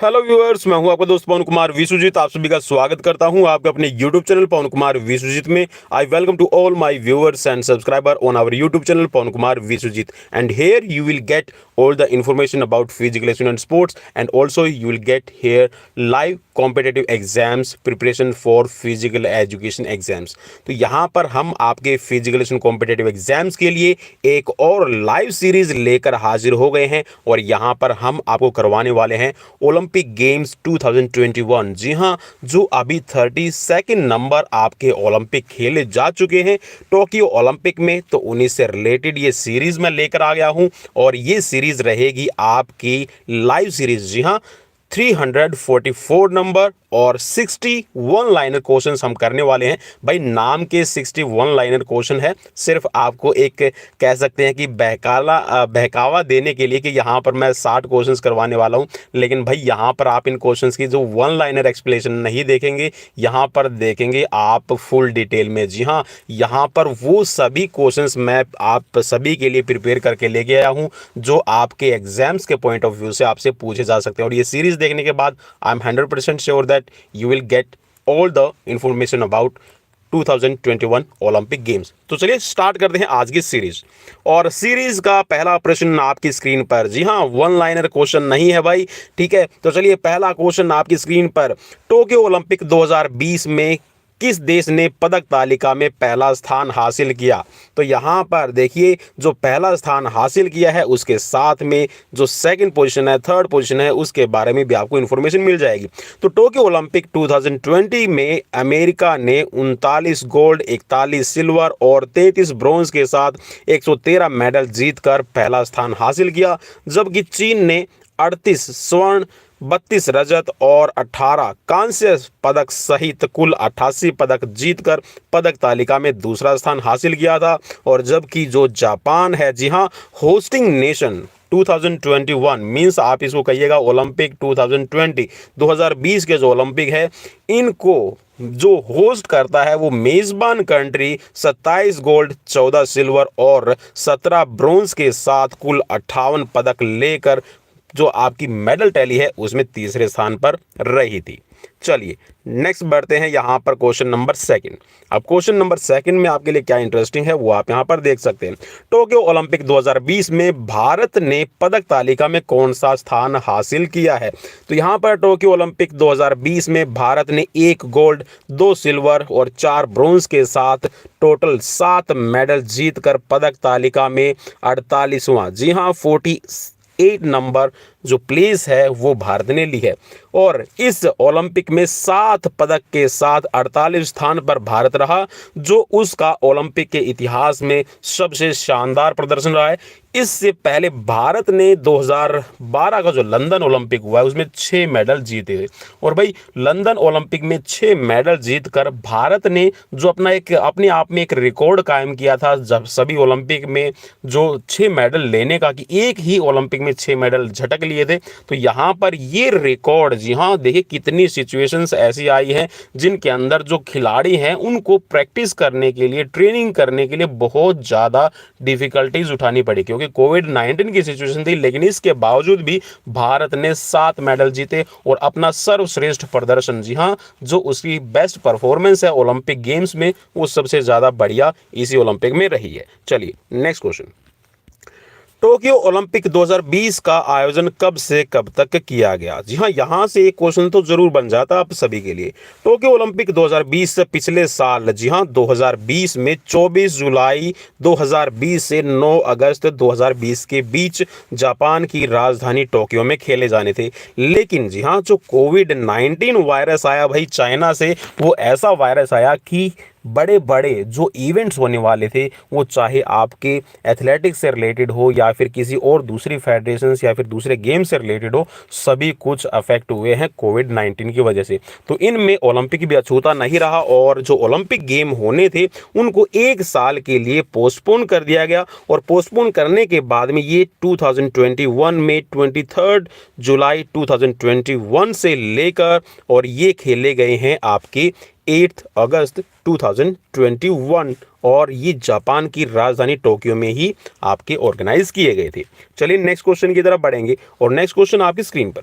Hello viewers, मैं हूं आपका दोस्त पवन कुमार विश्वजीत। आप सभी का स्वागत करता हूं आपके अपने यूट्यूब चैनल पवन कुमार विश्वजीत में। I welcome to all my viewers and subscriber on our YouTube channel Pawan Kumar Vishwajeet, and here you will get all the information about physical education and sports, and also you will get here live competitive exams preparation for physical education exams। तो यहाँ पर हम आपके physical education competitive exams के लिए एक और live series लेकर हाजिर हो गए हैं, और यहाँ पर हम आपको करवाने वाले हैं ओलंपिक गेम्स 2021। जी हाँ, जो अभी 32 नंबर आपके ओलंपिक खेले जा चुके हैं टोक्यो ओलंपिक में, तो उन्हीं से रिलेटेड ये सीरीज मैं लेकर आ गया हूं। और ये सीरीज रहेगी आपकी लाइव सीरीज। जी हाँ, 344 नंबर और 61 लाइनर क्वेश्चंस हम करने वाले हैं। भाई, नाम के 61 लाइनर क्वेश्चन है, सिर्फ आपको एक कह सकते हैं कि बहकावा देने के लिए कि यहाँ पर मैं 60 क्वेश्चंस करवाने वाला हूँ। लेकिन भाई, यहाँ पर आप इन क्वेश्चंस की जो 1 लाइनर एक्सप्लेनेशन नहीं देखेंगे, यहाँ पर देखेंगे आप फुल डिटेल में। जी हाँ, यहाँ पर वो सभी क्वेश्चंस मैं आप सभी के लिए प्रिपेयर करके लेके आया हूँ जो आपके एग्जाम्स के पॉइंट ऑफ व्यू से आपसे पूछे जा सकते हैं। और ये सीरीज देखने के बाद I am 100% sure that you will get all the information about 2021 Olympic games. तो चलिए स्टार्ट करते हैं आज की सीरीज। और सीरीज का पहला प्रश्न आपकी स्क्रीन पर। जी हाँ, 1 लाइनर क्वेश्चन नहीं है भाई, ठीक है। तो चलिए पहला क्वेश्चन आपकी स्क्रीन पर, टोक्यो ओलंपिक 2020 में किस देश ने पदक तालिका में पहला स्थान हासिल किया? तो यहाँ पर देखिए, जो पहला स्थान हासिल किया है उसके साथ में जो सेकंड पोजीशन है, थर्ड पोजीशन है, उसके बारे में भी आपको इन्फॉर्मेशन मिल जाएगी। तो टोक्यो ओलंपिक 2020 में अमेरिका ने 39 गोल्ड, 41 सिल्वर और 33 ब्रॉन्ज के साथ 113 मेडल जीतकर पहला स्थान हासिल किया, जबकि चीन ने 38 स्वर्ण, 32 रजत और 18 कांस्य पदक सहित कुल 88 पदक जीतकर पदक तालिका में दूसरा स्थान हासिल किया था। और जबकि जो जापान है, जी हाँ, होस्टिंग नेशन 2021 मीन्स आप इसको कहिएगा ओलंपिक 2020, 2020 के जो ओलंपिक है, इनको जो होस्ट करता है वो मेजबान कंट्री 27 गोल्ड, 14 सिल्वर और 17 ब्रोंज के साथ कुल 58 पदक लेकर जो आपकी मेडल टैली है उसमें तीसरे स्थान पर रही थी। चलिए नेक्स्ट बढ़ते हैं यहाँ पर क्वेश्चन नंबर 2। अब क्वेश्चन नंबर 2 में आपके लिए क्या इंटरेस्टिंग है वो आप यहाँ पर देख सकते हैं। टोक्यो ओलंपिक 2020 में भारत ने पदक तालिका में कौन सा स्थान हासिल किया है? तो यहाँ पर टोक्यो ओलंपिक 2020 में भारत ने 1 गोल्ड, 2 सिल्वर और 4 ब्रोंज के साथ टोटल 7 मेडल जीतकर पदक तालिका में 48वां, जी हाँ 48 नंबर जो प्लेस है वो भारत ने ली है। और इस ओलंपिक में 7 पदक के साथ 48 स्थान पर भारत रहा, जो उसका ओलंपिक के इतिहास में सबसे शानदार प्रदर्शन रहा है। इससे पहले भारत ने 2012 का जो लंदन ओलंपिक हुआ है उसमें 6 मेडल जीते थे। और भाई, लंदन ओलंपिक में 6 मेडल जीतकर भारत ने जो अपने आप में एक रिकॉर्ड कायम किया था, जब सभी ओलंपिक में जो 6 मेडल लेने का, कि एक ही ओलंपिक में 6 मेडल झटक लिए थे। तो यहाँ पर ये रिकॉर्ड, जी हाँ, देखिए कितनी सिचुएशंस ऐसी आई हैं जिनके अंदर जो खिलाड़ी हैं उनको प्रैक्टिस करने के लिए, ट्रेनिंग करने के लिए बहुत ज़्यादा डिफिकल्टीज उठानी पड़ी, क्योंकि कोविड-19 की सिचुएशन थी। लेकिन इसके बावजूद भी भारत ने 7 मेडल जीते और अपना सर्वश्रेष्ठ प्रदर्शन, जी हाँ, जो उसकी बेस्ट परफॉर्मेंस है ओलंपिक गेम्स में, वो सबसे ज़्यादा बढ़िया इसी ओलंपिक में रही है। चलिए नेक्स्ट क्वेश्चन। टोक्यो ओलंपिक 2020 का आयोजन कब से कब तक किया गया? जी हाँ, यहाँ से एक क्वेश्चन तो जरूर बन जाता आप सभी के लिए। टोक्यो ओलंपिक 2020 से पिछले साल, जी हाँ 2020 में 24 जुलाई 2020 से 9 अगस्त 2020 के बीच जापान की राजधानी टोक्यो में खेले जाने थे। लेकिन जी हाँ, जो कोविड-19 वायरस आया भाई चाइना से, वो ऐसा वायरस आया कि बड़े बड़े जो इवेंट्स होने वाले थे, वो चाहे आपके एथलेटिक्स से रिलेटेड हो या फिर किसी और दूसरी फेडरेशंस या फिर दूसरे गेम से रिलेटेड हो, सभी कुछ अफेक्ट हुए हैं कोविड-19 की वजह से। तो इनमें ओलंपिक भी अछूता नहीं रहा, और जो ओलंपिक गेम होने थे उनको 1 साल के लिए पोस्टपोन कर दिया गया। और पोस्टपोन करने के बाद में ये 2021 में 23 जुलाई 2021 से लेकर और ये खेले गए हैं आपके 8 अगस्त 2021, और ये जापान की राजधानी टोक्यो में ही आपके ऑर्गेनाइज किए गए थे। चलिए नेक्स्ट क्वेश्चन की तरफ बढ़ेंगे, और नेक्स्ट क्वेश्चन आपकी स्क्रीन पर।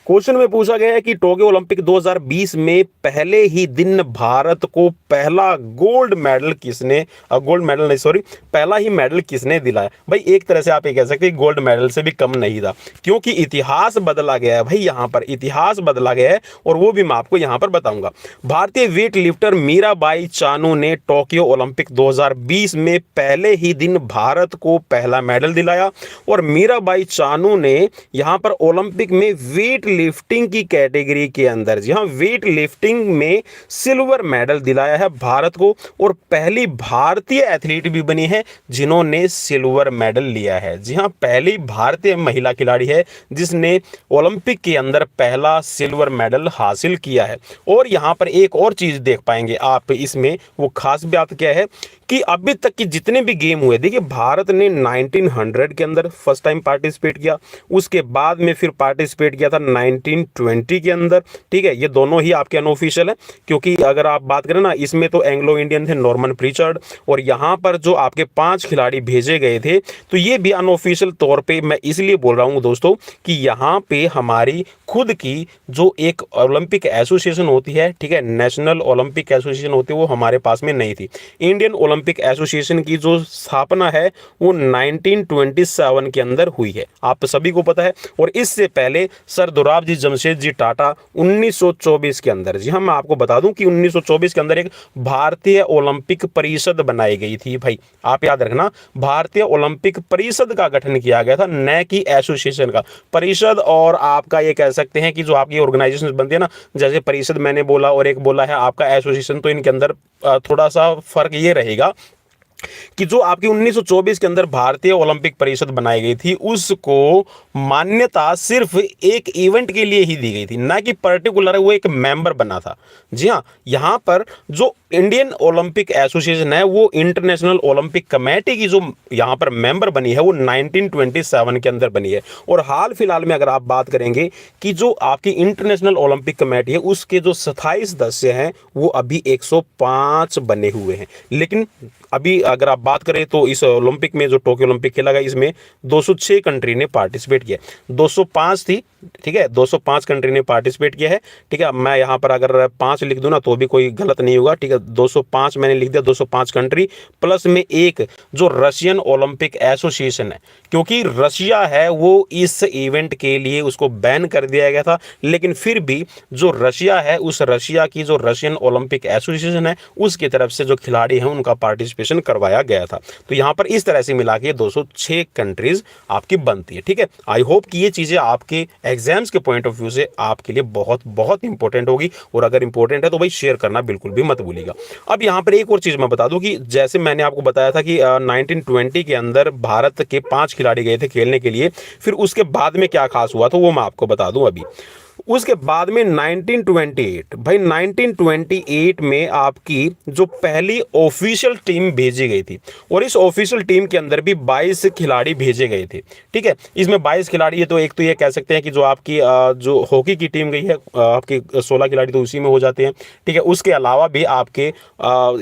क्वेश्चन में पूछा गया है कि टोक्यो ओलंपिक 2020 में पहले ही दिन भारत को पहला गोल्ड मेडल किसने, गोल्ड मेडल नहीं सॉरी, पहला ही मेडल किसने दिलाया। भाई एक तरह से आप ये कह सकते हैं गोल्ड मेडल से भी कम नहीं था, क्योंकि इतिहास बदला गया है भाई, यहाँ पर इतिहास बदला गया है और वो भी मैं आपको यहाँ पर बताऊंगा। भारतीय वेट लिफ्टर मीराबाई चानू ने टोक्यो ओलंपिक 2020 में पहले ही दिन भारत को पहला मेडल दिलाया और मीराबाई चानू ने यहाँ पर ओलंपिक में वेट लिफ्टिंग की कैटेगरी के अंदर, जी हाँ, वेट लिफ्टिंग में सिल्वर मेडल दिलाया है भारत को और पहली भारतीय एथलीट भी बनी है जिन्होंने सिल्वर मेडल लिया है। जी हाँ, पहली भारतीय महिला खिलाड़ी है जिसने ओलंपिक के अंदर पहला सिल्वर मेडल हासिल किया है। और यहाँ पर एक और चीज देख पाएंगे आप इसमें, वो खास बात क्या है कि अभी तक के जितने भी गेम हुए, देखिए भारत ने 1900 के अंदर फर्स्ट टाइम पार्टिसिपेट किया, उसके बाद में फिर पार्टिसिपेट किया था 1920 के अंदर, ठीक है। ये दोनों ही आपके अनऑफिशियल है, क्योंकि अगर आप बात करें ना, इसमें तो एंग्लो इंडियन थे नॉर्मन प्रीचर्ड, और यहाँ पर जो आपके 5 खिलाड़ी भेजे गए थे तो ये भी अनऑफिशियल तौर पे मैं इसलिए बोल रहा हूँ दोस्तों कि यहाँ पे हमारी खुद की जो एक ओलंपिक एसोसिएशन होती है, ठीक है, नेशनल ओलंपिक एसोसिएशन होती है, वो हमारे पास में नहीं थी। इंडियन ओलंपिक एसोसिएशन की जो स्थापना है वो 1927 के अंदर हुई है, आप सभी को पता है। और इससे पहले सर दोराबजी जमशेद जी टाटा 1924 के अंदर, जी हाँ, मैं आपको बता दूं कि 1924 के अंदर एक भारतीय ओलंपिक परिषद बनाई गई थी। भाई आप याद रखना, भारतीय ओलंपिक परिषद का गठन किया गया था, न कि एसोसिएशन का। परिषद और आपका ये कह सकते हैं कि जो आपकी ऑर्गेनाइजेशन बनती है ना, जैसे परिषद मैंने बोला और एक बोला है आपका एसोसिएशन, तो इनके अंदर थोड़ा सा फर्क ये रहेगा कि जो आपकी 1924 के अंदर भारतीय ओलंपिक परिषद बनाई गई थी उसको मान्यता सिर्फ एक इवेंट के लिए ही दी गई थी, ना कि पर्टिकुलर वो एक मेंबर बना था। जी हाँ, यहाँ पर जो इंडियन ओलंपिक एसोसिएशन है वो इंटरनेशनल ओलंपिक कमेटी की जो यहाँ पर मेंबर बनी है वो 1927 के अंदर बनी है। और हाल फिलहाल में अगर आप बात करेंगे कि जो आपकी इंटरनेशनल ओलंपिक कमेटी है उसके जो 27 सदस्य हैं वो अभी 105 बने हुए हैं। लेकिन अभी अगर आप बात करें तो इस ओलंपिक में जो टोक्यो ओलंपिक खेला गया इसमें 206 कंट्री ने पार्टिसिपेट किया, 205 थी, ठीक है, 205 कंट्री ने पार्टिसिपेट किया है, ठीक है। मैं यहाँ पर अगर 5 लिख दूं ना तो भी कोई गलत नहीं होगा, ठीक है। 205 मैंने लिख दिया, 205 कंट्री प्लस में एक जो रशियन ओलंपिक एसोसिएशन है, क्योंकि रशिया है वो इस इवेंट के लिए उसको बैन कर दिया गया था, लेकिन फिर भी जो रशिया है उस रशिया की जो रशियन ओलंपिक एसोसिएशन है उसकी तरफ से जो खिलाड़ी हैं उनका पार्टिसिपेशन करवाया गया था। तो यहाँ पर इस तरह से मिला के 206 कंट्रीज आपकी बनती है, ठीक है। आई होप कि ये चीजें आपके एग्जाम्स के पॉइंट ऑफ व्यू से आपके लिए बहुत बहुत इंपॉर्टेंट होगी, और अगर इंपॉर्टेंट है तो भाई शेयर करना बिल्कुल भी मत भूलिएगा। अब यहाँ पर एक और चीज मैं बता दूं कि जैसे मैंने आपको बताया था कि 1920 के अंदर भारत के 5 खिलाड़ी गए थे खेलने के लिए, फिर उसके बाद में क्या खास हुआ तो वो मैं आपको बता दूं अभी। उसके बाद में 1928, भाई 1928 में आपकी जो पहली ऑफिशियल टीम भेजी गई थी, और इस ऑफिशियल टीम के अंदर भी 22 खिलाड़ी भेजे गए थे, ठीक है। इसमें 22 खिलाड़ी है तो एक तो ये कह सकते हैं कि जो आपकी जो हॉकी की टीम गई है आपके 16 खिलाड़ी तो उसी में हो जाते हैं, ठीक है। उसके अलावा भी आपके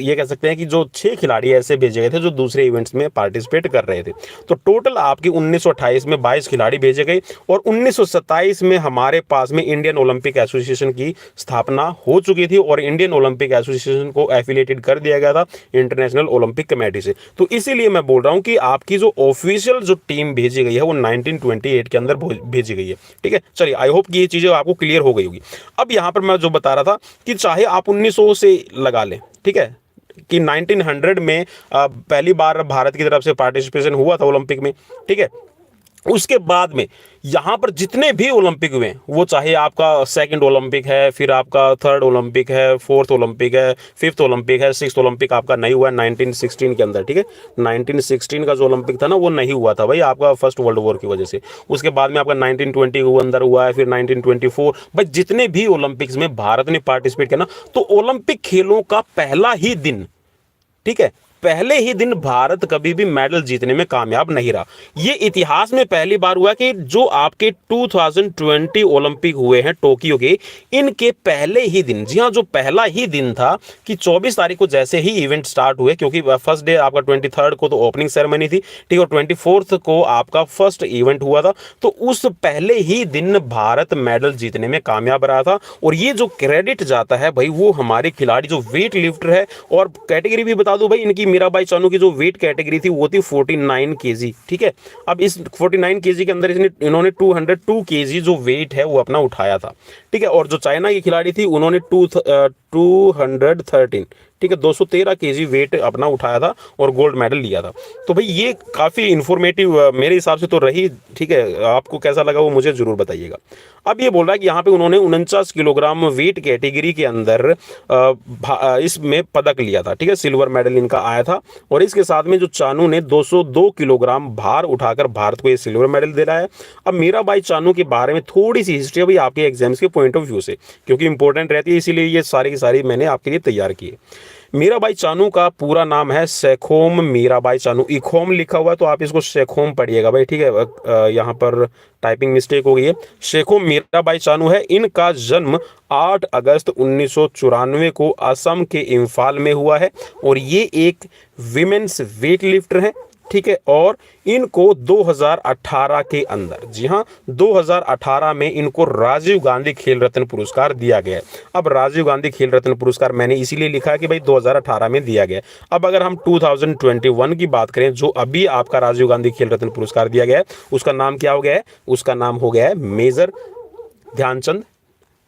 ये कह सकते हैं कि जो 6 खिलाड़ी ऐसे भेजे गए थे जो दूसरे इवेंट्स में पार्टिसिपेट कर रहे थे। तो टोटल आपकी 1928 में 22 खिलाड़ी भेजे गए, और 1927 में हमारे पास में इंडियन ओलंपिक एसोसिएशन की स्थापना हो चुकी थी, और इंडियन ओलंपिक एसोसिएशन को एफिलिएटेड कर दिया गया था इंटरनेशनल ओलंपिक कमेटी से। तो इसीलिए मैं बोल रहा हूं कि आपकी जो ऑफिशियल जो टीम भेजी गई है वो 1928 के अंदर भेजी गई है, ठीक है। चलिए, आई होप कि ये चीजें आपको क्लियर हो गई होगी। अब यहां पर मैं जो बता रहा था कि चाहे आप 1900 से लगा लें, ठीक है, कि 1900 में पहली बार भारत की तरफ से पार्टिसिपेशन हुआ था ओलंपिक में, ठीक है। उसके बाद में यहाँ पर जितने भी ओलंपिक हुए, वो चाहे आपका सेकंड ओलंपिक है, फिर आपका थर्ड ओलंपिक है, फोर्थ ओलंपिक है, फिफ्थ ओलंपिक है, सिक्स्थ ओलंपिक आपका नहीं हुआ है 1916 के अंदर, ठीक है। 1916 का जो ओलंपिक था ना वो नहीं हुआ था भाई आपका फर्स्ट वर्ल्ड वॉर की वजह से। उसके बाद में आपका 1920 के अंदर हुआ है, फिर 1924। भाई जितने भी ओलंपिक्स में भारत ने पार्टिसिपेट किया ना, तो ओलंपिक खेलों का पहला ही दिन, ठीक है, पहले ही दिन भारत कभी भी मेडल जीतने में कामयाब नहीं रहा। ये इतिहास में पहली बार हुआ कि जो आपके 2020 ओलंपिक हुए हैं टोक्यो के, इनके पहले ही दिन, जी हाँ, जो पहला ही दिन था कि 24 तारीख को जैसे ही इवेंट स्टार्ट हुए, क्योंकि फर्स्ट डे आपका 23 को तो ओपनिंग सेरेमनी थी, ठीक है, और 24 को आपका फर्स्ट इवेंट हुआ था, तो उस पहले ही दिन भारत मेडल जीतने में कामयाब रहा था। और ये जो क्रेडिट जाता है भाई वो हमारे खिलाड़ी जो वेट लिफ्टर है, और कैटेगरी भी बता दूं भाई, इनकी मीराबाई चानू की जो वेट कैटेगरी थी वो थी 49 केजी, ठीक है। अब इस 49 केजी के अंदर इन्होंने 202 केजी जो वेट है वो अपना उठाया था, ठीक है। और जो चाइना की खिलाड़ी थी उन्होंने 213, ठीक है, 213 केजी वेट अपना उठाया था और गोल्ड मेडल लिया था। तो भाई ये काफ़ी इन्फॉर्मेटिव मेरे हिसाब से तो रही, ठीक है। आपको कैसा लगा वो मुझे ज़रूर बताइएगा। अब ये बोल रहा है कि यहाँ पे उन्होंने 49 किलोग्राम वेट कैटेगरी के अंदर इसमें पदक लिया था, ठीक है, सिल्वर मेडल इनका आया था। और इसके साथ में जो चानू ने 202 किलोग्राम भार उठाकर भारत को ये सिल्वर मेडल दिलाया है। अब मीराबाई चानू के बारे में थोड़ी सी हिस्ट्री अभी आपके एग्जाम्स के पॉइंट ऑफ व्यू से, क्योंकि इंपॉर्टेंट रहती है, इसीलिए ये सारी की सारी मैंने आपके लिए तैयार की है। मीराबाई चानू का पूरा नाम है सैखोम मीराबाई चानू। इखोम लिखा हुआ है तो आप इसको सैखोम पढ़िएगा भाई, ठीक है, यहाँ पर टाइपिंग मिस्टेक हो गई है। सैखोम मीराबाई चानू है। इनका जन्म 8 अगस्त 1994 को असम के इम्फाल में हुआ है और ये एक विमेन्स वेट लिफ्टर हैं, ठीक है। और इनको 2018 के अंदर, जी हाँ, 2018 में इनको राजीव गांधी खेल रत्न पुरस्कार दिया गया है। अब राजीव गांधी खेल रत्न पुरस्कार मैंने इसीलिए लिखा है कि भाई 2018 में दिया गया है। अब अगर हम 2021 की बात करें, जो अभी आपका राजीव गांधी खेल रत्न पुरस्कार दिया गया है, उसका नाम क्या हो गया है? उसका नाम हो गया है मेजर ध्यानचंद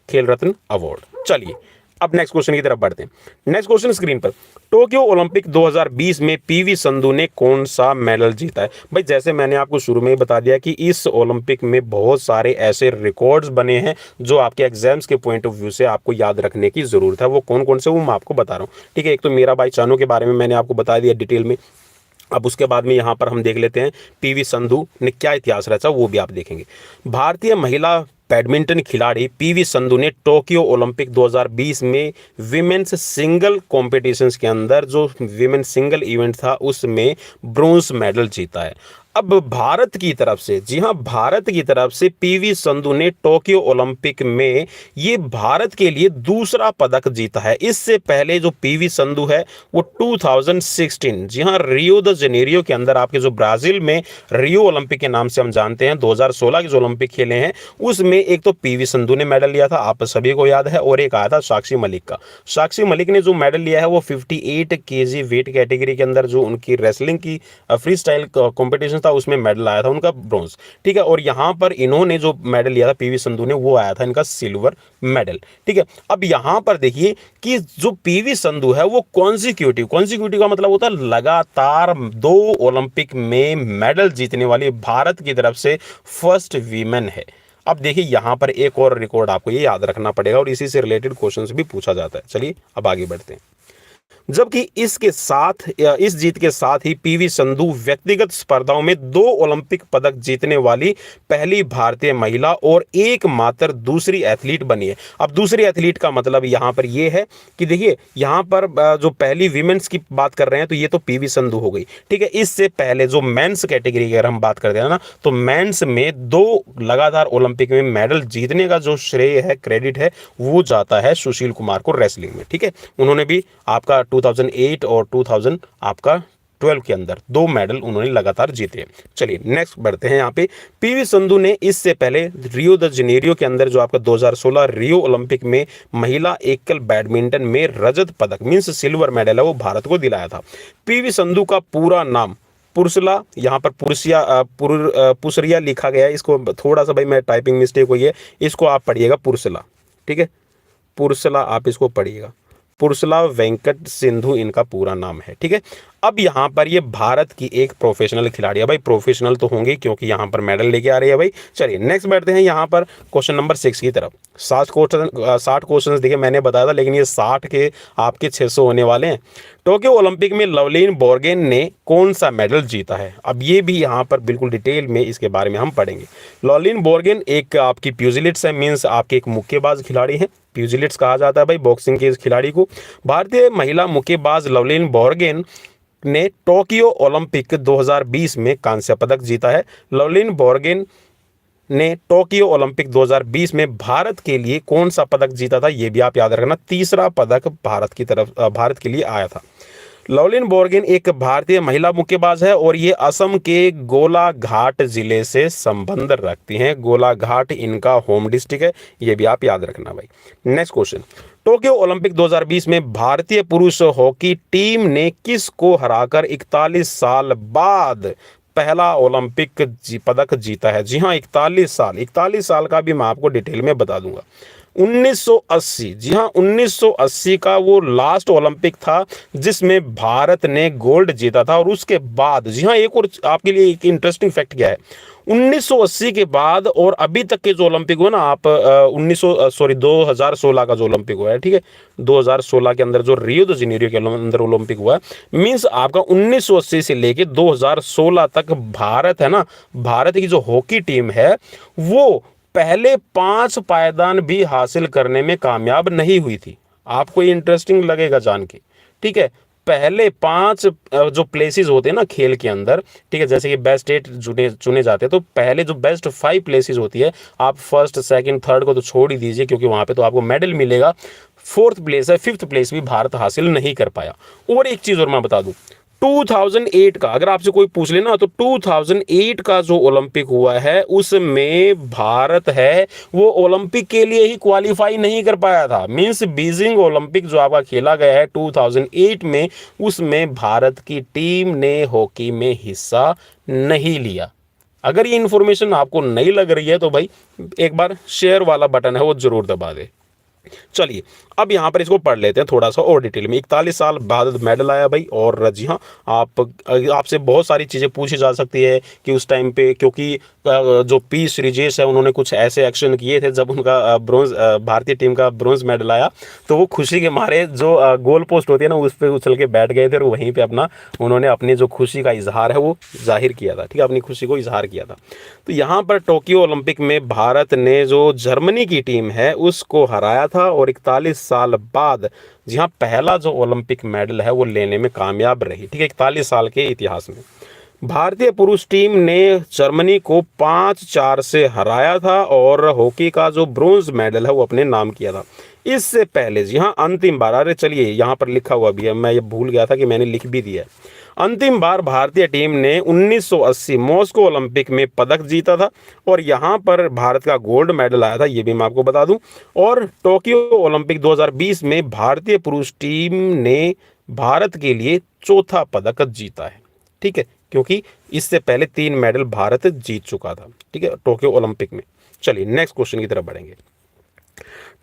खेल रत्न अवार्ड। चलिए अब नेक्स्ट क्वेश्चन की तरफ बढ़ते हैं। नेक्स्ट क्वेश्चन स्क्रीन पर, टोक्यो ओलंपिक 2020 में पीवी संधू ने कौन सा मेडल जीता है? भाई जैसे मैंने आपको शुरू में ही बता दिया कि इस ओलंपिक में बहुत सारे ऐसे रिकॉर्ड्स बने हैं जो आपके एग्जाम्स के पॉइंट ऑफ व्यू से आपको याद रखने की जरूरत है। वो कौन कौन से वो मैं आपको बता रहा हूँ, ठीक है। एक तो मीराबाई चानू के बारे में मैंने आपको बता दिया डिटेल में। अब उसके बाद में यहाँ पर हम देख लेते हैं पीवी संधू ने क्या इतिहास रचा, वो भी आप देखेंगे। भारतीय महिला बैडमिंटन खिलाड़ी पीवी संधू ने टोक्यो ओलंपिक 2020 में विमेन्स सिंगल कॉम्पिटिशन्स के अंदर जो विमेन्स सिंगल इवेंट था उसमें ब्रोंज मेडल जीता है। अब भारत की तरफ से, जी हाँ, भारत की तरफ से पीवी संधू ने टोक्यो ओलंपिक में ये भारत के लिए दूसरा पदक जीता है। इससे पहले जो पीवी संधू है वो 2016, जी हाँ, रियो द जेनेरियो के अंदर, आपके जो ब्राजील में रियो ओलंपिक के नाम से हम जानते हैं, 2016 के जो ओलंपिक खेले हैं उसमें एक तो पीवी संधू ने मेडल लिया था, आप सभी को याद है, और एक आया था साक्षी मलिक का। साक्षी मलिक ने जो मेडल लिया है वो 58 केजी वेट कैटेगरी के अंदर जो उनकी रेसलिंग की फ्री स्टाइल कॉम्पिटिशन था उसमें मेडल आया था उनका ब्रॉन्ज, ठीक है। और यहाँ पर इन्होंने जो मेडल लिया था पीवी संधू ने वो आया था इनका सिल्वर मेडल, ठीक है। अब यहाँ पर देखिए कि जो पीवी संधू है वो कॉन्सिक्यूटिव का मतलब होता है लगातार 2 ओलंपिक में मेडल जीतने वाली भारत की तरफ से फर्स्ट वीमेन है। अब देखिए यहाँ पर एक और रिकॉर्ड आपको ये याद रखना पड़ेगा और इसी से रिलेटेड क्वेश्चंस भी पूछा जाता है। चलिए अब आगे बढ़ते हैं। जबकि इसके साथ, इस जीत के साथ ही पीवी संधू व्यक्तिगत स्पर्धाओं में 2 ओलंपिक पदक जीतने वाली पहली भारतीय महिला और एकमात्र दूसरी एथलीट बनी है। अब दूसरी एथलीट का मतलब यहाँ पर ये है कि देखिए यहाँ पर जो पहली विमेंस की बात कर रहे हैं तो ये तो पीवी संधू हो गई, ठीक है। इससे पहले जो मेंस कैटेगरी की अगर हम बात करते हैं ना, तो मेंस में 2 लगातार ओलंपिक में मेडल जीतने का जो श्रेय है, क्रेडिट है, वो जाता है सुशील कुमार को रेसलिंग में, ठीक है। उन्होंने भी आपका 2008 और 2000 आपका 12 के अंदर 2 मेडल उन्होंने लगातार जीते। चलिए नेक्स्ट बढ़ते हैं। यहाँ पे पीवी संधू ने इससे पहले रियो द जेनेरियो के अंदर जो आपका 2016 रियो ओलंपिक में महिला एकल बैडमिंटन में रजत पदक मींस सिल्वर मेडल है वो भारत को दिलाया था। पीवी संधू का पूरा नाम पुरसला, यहाँ पर पुसरिया लिखा गया है, इसको थोड़ा सा भाई मैं टाइपिंग मिस्टेक हुई है, इसको आप पढ़िएगा पुरसला, ठीक है, पुरसला आप इसको पढ़िएगा। पुरसला वेंकट सिंधु इनका पूरा नाम है, ठीक है। अब यहाँ पर ये भारत की एक प्रोफेशनल खिलाड़ी है भाई, प्रोफेशनल तो होंगे क्योंकि यहाँ पर मेडल लेके आ रही है भाई। चलिए नेक्स्ट बढ़ते हैं यहाँ पर क्वेश्चन नंबर 6 की तरफ। 60 क्वेश्चन देखिए मैंने बताया था, लेकिन ये 60 के आपके 600 होने वाले हैं। टोक्यो ओलंपिक में लवलीन बोर्गेन ने कौन सा मेडल जीता है? अब ये भी यहाँ पर बिल्कुल डिटेल में इसके बारे में हम पढ़ेंगे। लवलीन बोर्गेन एक आपकी प्यूजिलिट्स है, मीन्स आपके एक मुक्केबाज खिलाड़ी हैं, प्यूजिलिट्स कहा जाता है भाई बॉक्सिंग के इस खिलाड़ी को। भारतीय महिला मुक्केबाज लवलीन बोर्गेन ने टोक्यो ओलंपिक 2020 में कांस्य पदक जीता है। लवलिन बोर्गेन ने टोक्यो ओलंपिक 2020 में भारत के लिए कौन सा पदक जीता था, ये भी आप याद रखना। तीसरा पदक भारत के लिए आया था। लवलिन बोर्गेन एक भारतीय महिला मुक्केबाज है और ये असम के गोलाघाट जिले से संबंध रखती हैं। गोलाघाट इनका होम डिस्ट्रिक्ट है, ये भी आप याद रखना भाई। नेक्स्ट क्वेश्चन, टोक्यो ओलंपिक 2020 में भारतीय पुरुष हॉकी टीम ने किस को हराकर 41 साल बाद पहला ओलंपिक पदक जीता है? जी हाँ, 41 साल का भी मैं आपको डिटेल में बता दूंगा। 1980, जी हाँ 1980 का वो लास्ट ओलंपिक था जिसमें भारत ने गोल्ड जीता था। और उसके बाद, जी हाँ, एक और आपके लिए एक इंटरेस्टिंग फैक्ट क्या है, 1980 के बाद और अभी तक के जो ओलंपिक हुआ ना, आप 2016 का जो ओलंपिक हुआ है, ठीक है, 2016 के अंदर जो रियो द जेनेरियो के अंदर ओलंपिक हुआ है, मींस आपका 1980 से लेके 2016 तक भारत है ना, भारत की जो हॉकी टीम है वो पहले 5 पायदान भी हासिल करने में कामयाब नहीं हुई थी। आपको ये इंटरेस्टिंग लगेगा जान के, ठीक है। पहले 5 जो प्लेसेस होते हैं ना खेल के अंदर, ठीक है, जैसे कि बेस्ट 8 चुने जाते हैं, तो पहले जो बेस्ट 5 प्लेसेस होती है, आप फर्स्ट सेकंड थर्ड को तो छोड़ ही दीजिए क्योंकि वहां पे तो आपको मेडल मिलेगा। 4th प्लेस है, 5th प्लेस भी भारत हासिल नहीं कर पाया। और एक चीज और मैं बता दूं, 2008 का अगर आपसे कोई पूछ लेना, तो 2008 का जो ओलंपिक हुआ है उसमें भारत है वो ओलंपिक के लिए ही क्वालिफाई नहीं कर पाया था। मींस बीजिंग ओलंपिक जो आपका खेला गया है 2008 में, उसमें भारत की टीम ने हॉकी में हिस्सा नहीं लिया। अगर ये इंफॉर्मेशन आपको नहीं लग रही है तो भाई एक बार शेयर वाला बटन है वो जरूर दबा दे। चलिए अब यहाँ पर इसको पढ़ लेते हैं थोड़ा सा और डिटेल में। 41 साल बाद मेडल आया भाई। और जी हाँ, आपसे बहुत सारी चीज़ें पूछी जा सकती है कि उस टाइम पे, क्योंकि जो पी श्रीजेश है उन्होंने कुछ ऐसे एक्शन किए थे जब उनका ब्रोंज, भारतीय टीम का ब्रोंज मेडल आया, तो वो खुशी के मारे जो गोल पोस्ट होती है ना उस पर उछल के बैठ गए थे और वहीं पर उन्होंने अपनी जो खुशी का इजहार है वो जाहिर किया था, ठीक है, अपनी खुशी को इजहार किया था। तो यहाँ पर टोक्यो ओलंपिक में भारत ने जो जर्मनी की टीम है उसको हराया था और 41 साल बाद, जी हाँ, पहला जो ओलंपिक मेडल है वो लेने में कामयाब रही, ठीक है। 41 साल के इतिहास में भारतीय पुरुष टीम ने जर्मनी को 5-4 से हराया था और हॉकी का जो ब्रोंज मेडल है वो अपने नाम किया था। इससे पहले, जी हाँ, अंतिम बार, अरे चलिए यहाँ पर लिखा हुआ भी है, मैं ये भूल गया था कि मैंने लिख भी दिया है। अंतिम बार भारतीय टीम ने 1980 मॉस्को ओलंपिक में पदक जीता था और यहाँ पर भारत का गोल्ड मेडल आया था, ये भी मैं आपको बता दूं। और टोक्यो ओलंपिक 2020 में भारतीय पुरुष टीम ने भारत के लिए 4था पदक जीता है, ठीक है, क्योंकि इससे पहले 3 मेडल भारत जीत चुका था, ठीक है, टोक्यो ओलंपिक में। चलिए नेक्स्ट क्वेश्चन की तरफ बढ़ेंगे।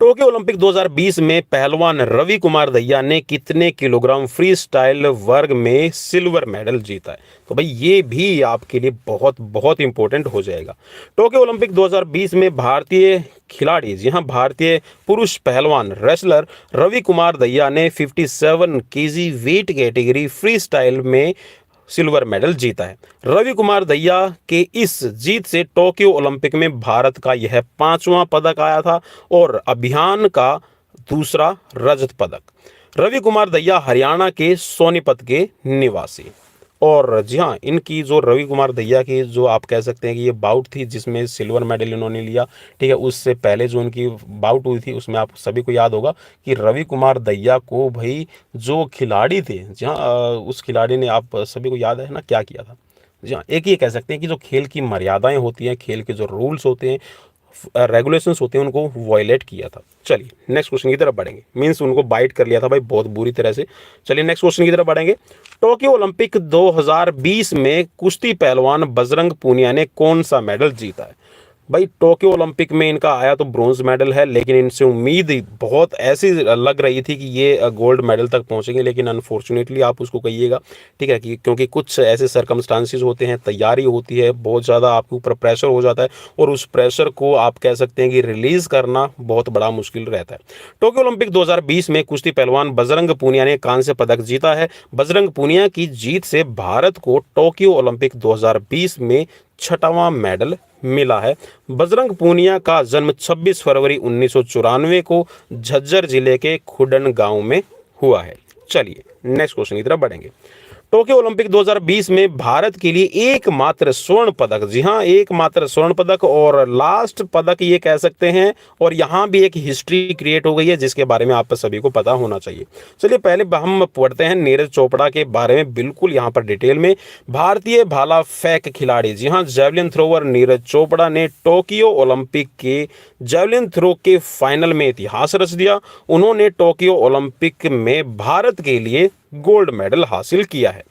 टोक्यो ओलंपिक 2020 में पहलवान रवि कुमार दहिया ने कितने किलोग्राम फ्री स्टाइल वर्ग में सिल्वर मेडल जीता है? तो भाई ये भी आपके लिए बहुत बहुत इंपॉर्टेंट हो जाएगा। टोक्यो ओलंपिक 2020 में भारतीय खिलाड़ी, जी हाँ, भारतीय पुरुष पहलवान रेसलर रवि कुमार दहिया ने 57 KG weight category free style में सिल्वर मेडल जीता है। रवि कुमार दहिया के इस जीत से टोक्यो ओलंपिक में भारत का यह 5वां पदक आया था और अभियान का दूसरा रजत पदक। रवि कुमार दहिया हरियाणा के सोनीपत के निवासी। और जी हाँ, इनकी जो रवि कुमार दहिया की जो आप कह सकते हैं कि ये बाउट थी जिसमें सिल्वर मेडल इन्होंने लिया, ठीक है, उससे पहले जो उनकी बाउट हुई थी उसमें आप सभी को याद होगा कि रवि कुमार दहिया को भाई जो खिलाड़ी थे, जी हाँ, उस खिलाड़ी ने, आप सभी को याद है ना क्या किया था? जी हाँ, एक ये कह सकते हैं कि जो खेल की मर्यादाएं होती हैं, खेल के जो रूल्स होते हैं, रेगुलेशंस होते हैं, उनको वायलेट किया था। चलिए नेक्स्ट क्वेश्चन की तरफ बढ़ेंगे। मींस उनको बाइट कर लिया था भाई बहुत बुरी तरह से। चलिए नेक्स्ट क्वेश्चन की तरफ बढ़ेंगे। टोक्यो ओलंपिक 2020 में कुश्ती पहलवान बजरंग पूनिया ने कौन सा मेडल जीता है? भाई टोक्यो ओलंपिक में इनका आया तो ब्रोंज मेडल है, लेकिन इनसे उम्मीद बहुत ऐसी लग रही थी कि ये गोल्ड मेडल तक पहुंचेंगे, लेकिन अनफॉर्चुनेटली आप उसको कहिएगा, ठीक है, कि क्योंकि कुछ ऐसे सर्कमस्टांसिस होते हैं, तैयारी होती है, बहुत ज़्यादा आपके ऊपर प्रेशर हो जाता है और उस प्रेशर को आप कह सकते हैं कि रिलीज़ करना बहुत बड़ा मुश्किल रहता है। टोक्यो ओलंपिक 2020 में कुश्ती पहलवान बजरंग पूनिया ने कांस्य पदक जीता है। बजरंग पूनिया की जीत से भारत को टोक्यो ओलंपिक 2020 में 6वां मेडल मिला है। बजरंग पूनिया का जन्म 26 फरवरी 1994 को झज्जर जिले के खुडन गांव में हुआ है। चलिए नेक्स्ट क्वेश्चन की तरफ बढ़ेंगे। टोक्यो ओलंपिक 2020 में भारत के लिए एकमात्र स्वर्ण पदक, जी हाँ एकमात्र स्वर्ण पदक और लास्ट पदक ये कह सकते हैं। और यहाँ भी एक हिस्ट्री क्रिएट हो गई है जिसके बारे में आप सभी को पता होना चाहिए। चलिए पहले हम पढ़ते हैं नीरज चोपड़ा के बारे में बिल्कुल यहाँ पर डिटेल में। भारतीय भाला फेंक खिलाड़ी, जी हाँ जैवलिन थ्रोवर नीरज चोपड़ा ने टोक्यो ओलंपिक के जैवलिन थ्रो के फाइनल में इतिहास रच दिया। उन्होंने टोक्यो ओलंपिक में भारत के लिए गोल्ड मेडल हासिल किया है।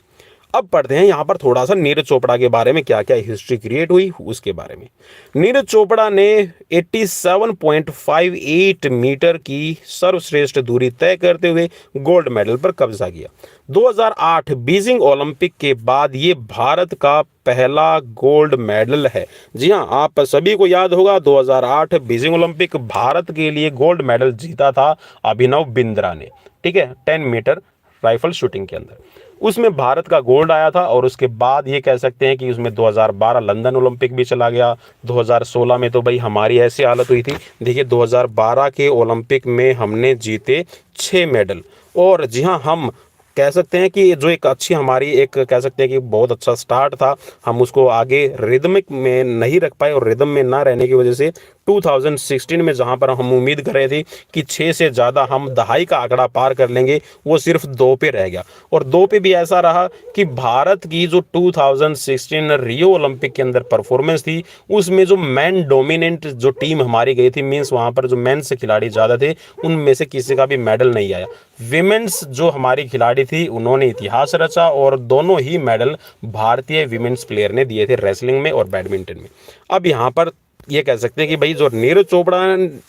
अब पढ़ते हैं यहाँ पर थोड़ा सा नीरज चोपड़ा के बारे में, क्या क्या हिस्ट्री क्रिएट हुई उसके बारे में। नीरज चोपड़ा ने 87.58 मीटर की सर्वश्रेष्ठ दूरी तय करते हुए गोल्ड मेडल पर कब्जा किया। 2008 बीजिंग ओलंपिक के बाद ये भारत का पहला गोल्ड मेडल है। जी हाँ आप सभी को याद होगा 2008 बीजिंग ओलंपिक भारत के लिए गोल्ड मेडल जीता था अभिनव बिंद्रा ने, ठीक है 10 मीटर राइफल शूटिंग के अंदर, उसमें भारत का गोल्ड आया था। और उसके बाद ये कह सकते हैं कि उसमें 2012 लंदन ओलंपिक भी चला गया। 2016 में तो भाई हमारी ऐसी हालत हुई थी, देखिए 2012 के ओलंपिक में हमने जीते 6 मेडल। और जी हाँ हम कह सकते हैं कि जो एक अच्छी हमारी एक कह सकते हैं कि बहुत अच्छा स्टार्ट था, हम उसको आगे रिदमिक में नहीं रख पाए और रिदम में ना रहने की वजह से 2016 में जहां पर हम उम्मीद कर रहे थे कि 6 से ज़्यादा हम दहाई का आंकड़ा पार कर लेंगे, वो सिर्फ 2 पे रह गया। और 2 पे भी ऐसा रहा कि भारत की जो 2016 रियो ओलंपिक के अंदर परफॉर्मेंस थी उसमें जो मैन डोमिनेंट जो टीम हमारी गई थी, मीन्स वहाँ पर जो मेंस खिलाड़ी ज़्यादा थे उनमें से किसी का भी मेडल नहीं आया। विमेंस जो हमारी खिलाड़ी थी उन्होंने इतिहास रचा और दोनों ही मेडल भारतीय विमेंस प्लेयर ने दिए थे, रेसलिंग में और बैडमिंटन में। अब यहाँ पर ये कह सकते हैं कि भाई जो नीरज चोपड़ा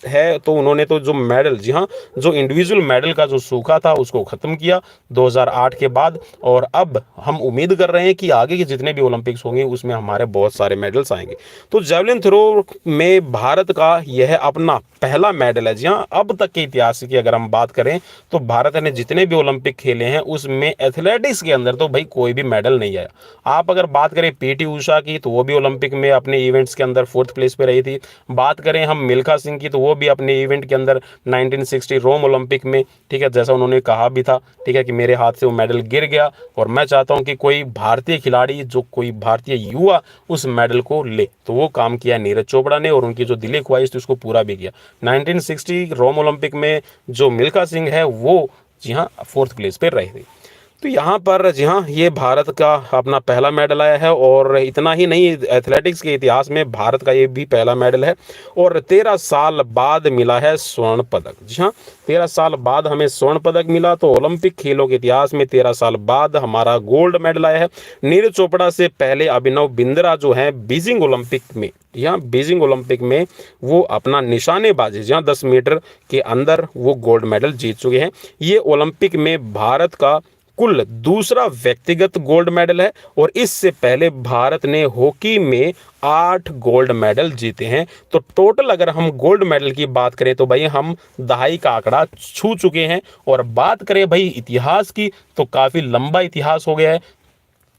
है तो उन्होंने तो जो मेडल, जी हाँ जो इंडिविजुअल मेडल का जो सूखा था उसको ख़त्म किया 2008 के बाद। और अब हम उम्मीद कर रहे हैं कि आगे के जितने भी ओलंपिक्स होंगे उसमें हमारे बहुत सारे मेडल्स आएंगे। तो जेवलिन थ्रो में भारत का यह अपना पहला मेडल है। जी हाँ अब तक के इतिहास की अगर हम बात करें तो भारत ने जितने भी ओलंपिक खेले हैं उसमें एथलेटिक्स के अंदर तो भाई कोई भी मेडल नहीं आया। आप अगर बात करें पीटी उषा की तो वो भी ओलंपिक में अपने इवेंट्स के अंदर 4th प्लेस पे रही थी। बात करें हम मिल्खा सिंह की तो वो भी अपने इवेंट के अंदर 1960 रोम ओलंपिक में, ठीक है जैसा उन्होंने कहा भी था, ठीक है कि मेरे हाथ से वो मेडल गिर गया और मैं चाहता हूं कि कोई भारतीय खिलाड़ी जो कोई भारतीय युवा उस मेडल को ले, तो वो काम किया नीरज चोपड़ा ने और उनकी जो दिली ख्वाहिश थी उसको पूरा भी किया। 1960 रोम ओलंपिक में जो मिल्खा सिंह है वो जी हाँ 4th प्लेस पर रही थी। तो यहाँ पर जी हाँ ये भारत का अपना पहला मेडल आया है। और इतना ही नहीं, एथलेटिक्स के इतिहास में भारत का ये भी पहला मेडल है और 13 साल बाद मिला है स्वर्ण पदक। जी हाँ 13 साल बाद हमें स्वर्ण पदक मिला। तो ओलंपिक खेलों के इतिहास में 13 साल बाद हमारा गोल्ड मेडल आया है। नीरज चोपड़ा से पहले अभिनव बिंद्रा जो है बीजिंग ओलंपिक में, यहाँ बीजिंग ओलंपिक में वो अपना निशानेबाजी जहाँ 10 मीटर के अंदर वो गोल्ड मेडल जीत चुके हैं। ये ओलंपिक में भारत का कुल दूसरा व्यक्तिगत गोल्ड मेडल है और इससे पहले भारत ने हॉकी में 8 गोल्ड मेडल जीते हैं। तो टोटल अगर हम गोल्ड मेडल की बात करें तो भाई हम दहाई का आंकड़ा छू चुके हैं। और बात करें भाई इतिहास की तो काफ़ी लंबा इतिहास हो गया है।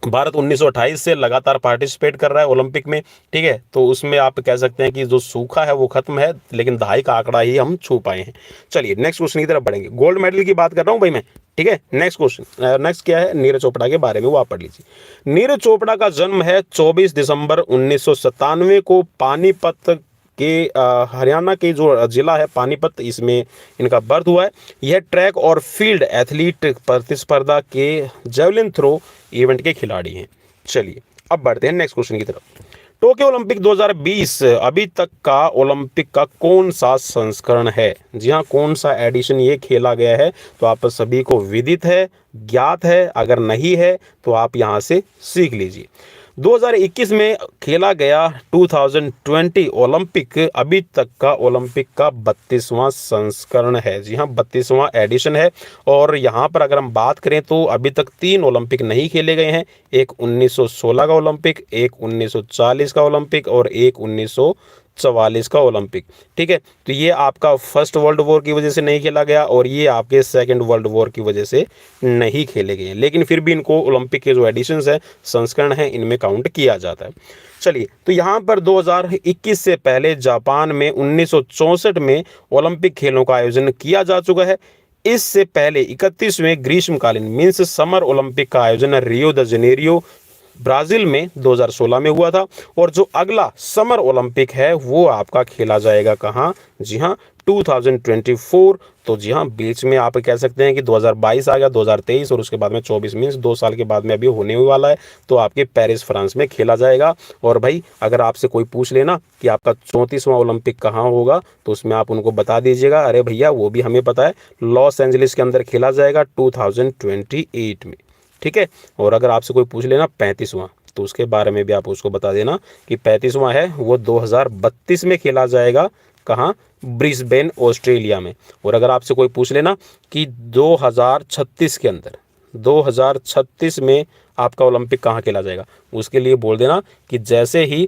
भारत 1928 से लगातार पार्टिसिपेट कर रहा है ओलंपिक में, ठीक है तो उसमें आप कह सकते हैं कि जो सूखा है वो खत्म है, लेकिन दहाई का आंकड़ा ही हम छू पाए हैं। चलिए नेक्स्ट क्वेश्चन की तरफ बढ़ेंगे। गोल्ड मेडल की बात कर रहा हूं भाई मैं, ठीक है। नेक्स्ट क्वेश्चन, नेक्स्ट क्या है नीरज चोपड़ा के बारे में वो आप पढ़ लीजिए। नीरज चोपड़ा का जन्म है 24 दिसंबर 1997 को पानीपत के हरियाणा के जो जिला है पानीपत, इसमें इनका बर्थ हुआ है। यह ट्रैक और फील्ड एथलीट प्रतिस्पर्धा के जेवलिन थ्रो इवेंट के खिलाड़ी हैं। चलिए अब बढ़ते हैं नेक्स्ट क्वेश्चन की तरफ। टोक्यो ओलंपिक 2020 अभी तक का ओलंपिक का कौन सा संस्करण है? जी हाँ कौन सा एडिशन ये खेला गया है? तो आप सभी को विदित है, ज्ञात है, अगर नहीं है तो आप यहाँ से सीख लीजिए। 2021 में खेला गया 2020 ओलंपिक अभी तक का ओलंपिक का 32वां संस्करण है। जी हाँ 32वां एडिशन है। और यहाँ पर अगर हम बात करें तो अभी तक 3 ओलंपिक नहीं खेले गए हैं, एक 1916 का ओलंपिक, एक 1940 का ओलंपिक और एक 1944 का ओलंपिक, ठीक है। तो ये आपका फर्स्ट वर्ल्ड वॉर की वजह से नहीं खेला गया और ये आपके सेकंड वर्ल्ड वॉर की वजह से नहीं खेले गए, लेकिन फिर भी इनको ओलंपिक के जो एडिशंस है संस्करण है इनमें काउंट किया जाता है। चलिए तो यहाँ पर 2021 से पहले जापान में 1964 में ओलंपिक खेलों का आयोजन किया जा चुका है। इससे पहले 31वें ग्रीष्मकालीन मीन्स समर ओलंपिक का आयोजन रियो द जेनेरियो ब्राजील में 2016 में हुआ था। और जो अगला समर ओलंपिक है वो आपका खेला जाएगा कहाँ, जी हाँ 2024। तो जी हाँ बीच में आप कह सकते हैं कि 2022 आ गया, 2023 और उसके बाद में 24 मीन्स 2 साल के बाद में अभी होने वाला है। तो आपके पेरिस फ्रांस में खेला जाएगा। और भाई अगर आपसे कोई पूछ लेना कि आपका 34वां ओलंपिक कहाँ होगा तो उसमें आप उनको बता दीजिएगा, अरे भैया वो भी हमें पता है, लॉस एंजलिस के अंदर खेला जाएगा 2028 में, ठीक है। और अगर आपसे कोई पूछ लेना 35वां तो उसके बारे में भी आप उसको बता देना कि 35वां है वो 2032 में खेला जाएगा, कहाँ, ब्रिस्बेन ऑस्ट्रेलिया में। और अगर आपसे कोई पूछ लेना कि 2036 के अंदर 2036 में आपका ओलंपिक कहाँ खेला जाएगा, उसके लिए बोल देना कि जैसे ही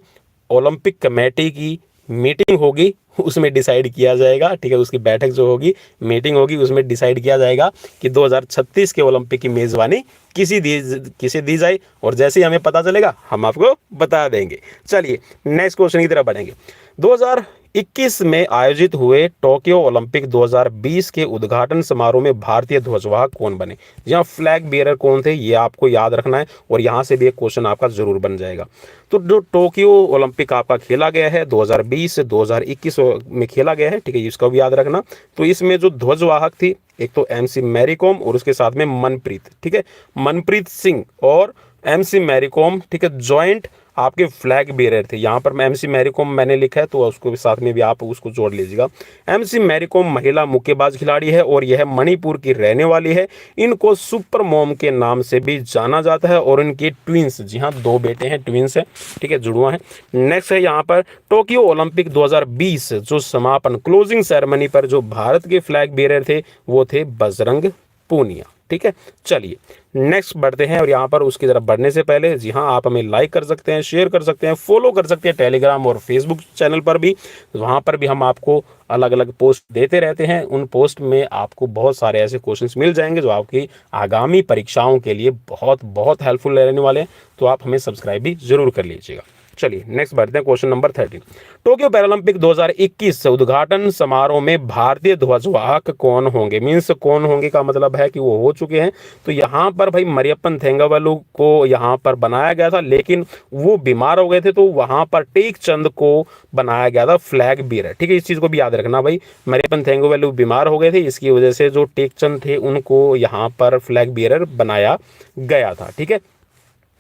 ओलंपिक कमेटी की मीटिंग होगी उसमें डिसाइड किया जाएगा, ठीक है। उसकी बैठक जो होगी, मीटिंग होगी, उसमें डिसाइड किया जाएगा कि 2036 के ओलंपिक की मेज़बानी किसे दी जाए। और जैसे ही हमें पता चलेगा हम आपको बता देंगे। चलिए नेक्स्ट क्वेश्चन की तरफ बढ़ेंगे। 2021 में आयोजित हुए टोक्यो ओलंपिक 2020 के उद्घाटन समारोह में भारतीय ध्वजवाहक कौन बने। यहाँ फ्लैग बियरर कौन थे ये आपको याद रखना है और यहाँ से भी एक क्वेश्चन आपका जरूर बन जाएगा। तो जो टोक्यो ओलंपिक आपका खेला गया है 2020 से 2021 में खेला गया है, ठीक है, इसका भी याद रखना। तो इसमें जो ध्वजवाहक थी एक तो MC मैरी कॉम और उसके साथ में मनप्रीत, ठीक है, मनप्रीत सिंह और MC मैरी कॉम, ठीक है, जॉइंट आपके फ्लैग बेरर थे। यहाँ पर MC मैरी कॉम मैंने लिखा है तो उसको भी साथ में भी आप उसको जोड़ लीजिएगा। MC मैरी कॉम महिला मुक्केबाज खिलाड़ी है और यह मणिपुर की रहने वाली है। इनको सुपर मॉम के नाम से भी जाना जाता है और इनके ट्विंस, जी हाँ 2 बेटे हैं, ट्विंस है, ठीक है, जुड़वा है। नेक्स्ट है यहाँ पर टोक्यो ओलंपिक 2020 जो समापन क्लोजिंग सेरेमनी पर जो भारत के फ्लैग बेरर थे वो थे बजरंग पूनिया, ठीक है। चलिए नेक्स्ट बढ़ते हैं और यहाँ पर उसकी तरफ बढ़ने से पहले जी हाँ आप हमें लाइक कर सकते हैं, शेयर कर सकते हैं, फॉलो कर सकते हैं टेलीग्राम और फेसबुक चैनल पर भी। वहाँ पर भी हम आपको अलग अलग पोस्ट देते रहते हैं। उन पोस्ट में आपको बहुत सारे ऐसे क्वेश्चंस मिल जाएंगे जो आपकी आगामी परीक्षाओं के लिए बहुत बहुत हेल्पफुल रहने वाले हैं। तो आप हमें सब्सक्राइब भी जरूर कर लीजिएगा। चलिए नेक्स्ट बढ़ते हैं क्वेश्चन नंबर 13। टोक्यो पैरालंपिक 2021 उद्घाटन समारोह में भारतीय ध्वजवाहक कौन होंगे। मीन्स कौन होंगे का मतलब है कि वो हो चुके हैं। तो यहाँ पर भाई मरियप्पन थेंगावेलु को यहाँ पर बनाया गया था लेकिन वो बीमार हो गए थे तो वहाँ पर टेक चंद को बनाया गया था फ्लैग बीरर, ठीक है। इस चीज़ को भी याद रखना भाई, मरियप्पन थेंगावेलु बीमार हो गए थे इसकी वजह से जो टेक चंद थे उनको यहाँ पर फ्लैग बीरर बनाया गया था, ठीक है।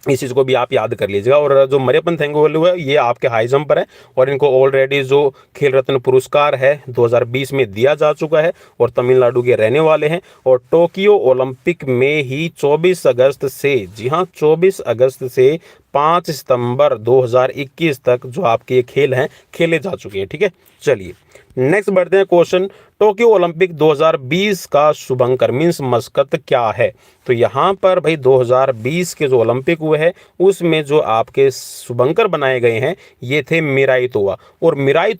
इस चीज़ को भी आप याद कर लीजिएगा। और जो मरियप्पन थेंगावेलु है ये आपके हाई जंपर है और इनको ऑलरेडी जो खेल रत्न पुरस्कार है 2020 में दिया जा चुका है और तमिलनाडु के रहने वाले हैं। और टोक्यो ओलंपिक में ही 24 अगस्त से, जी हाँ 24 अगस्त से 5 सितंबर 2021 तक जो आपके ये खेल हैं खेले जा चुके हैं, ठीक है। चलिए नेक्स्ट बढ़ते हैं क्वेश्चन। टोक्यो ओलंपिक 2020 का शुभंकर मीन्स मस्कत क्या है। तो यहाँ पर भाई 2020 के जो ओलंपिक हुए हैं उसमें जो आपके शुभंकर बनाए गए हैं ये थे मिराई तोवा। और मिराई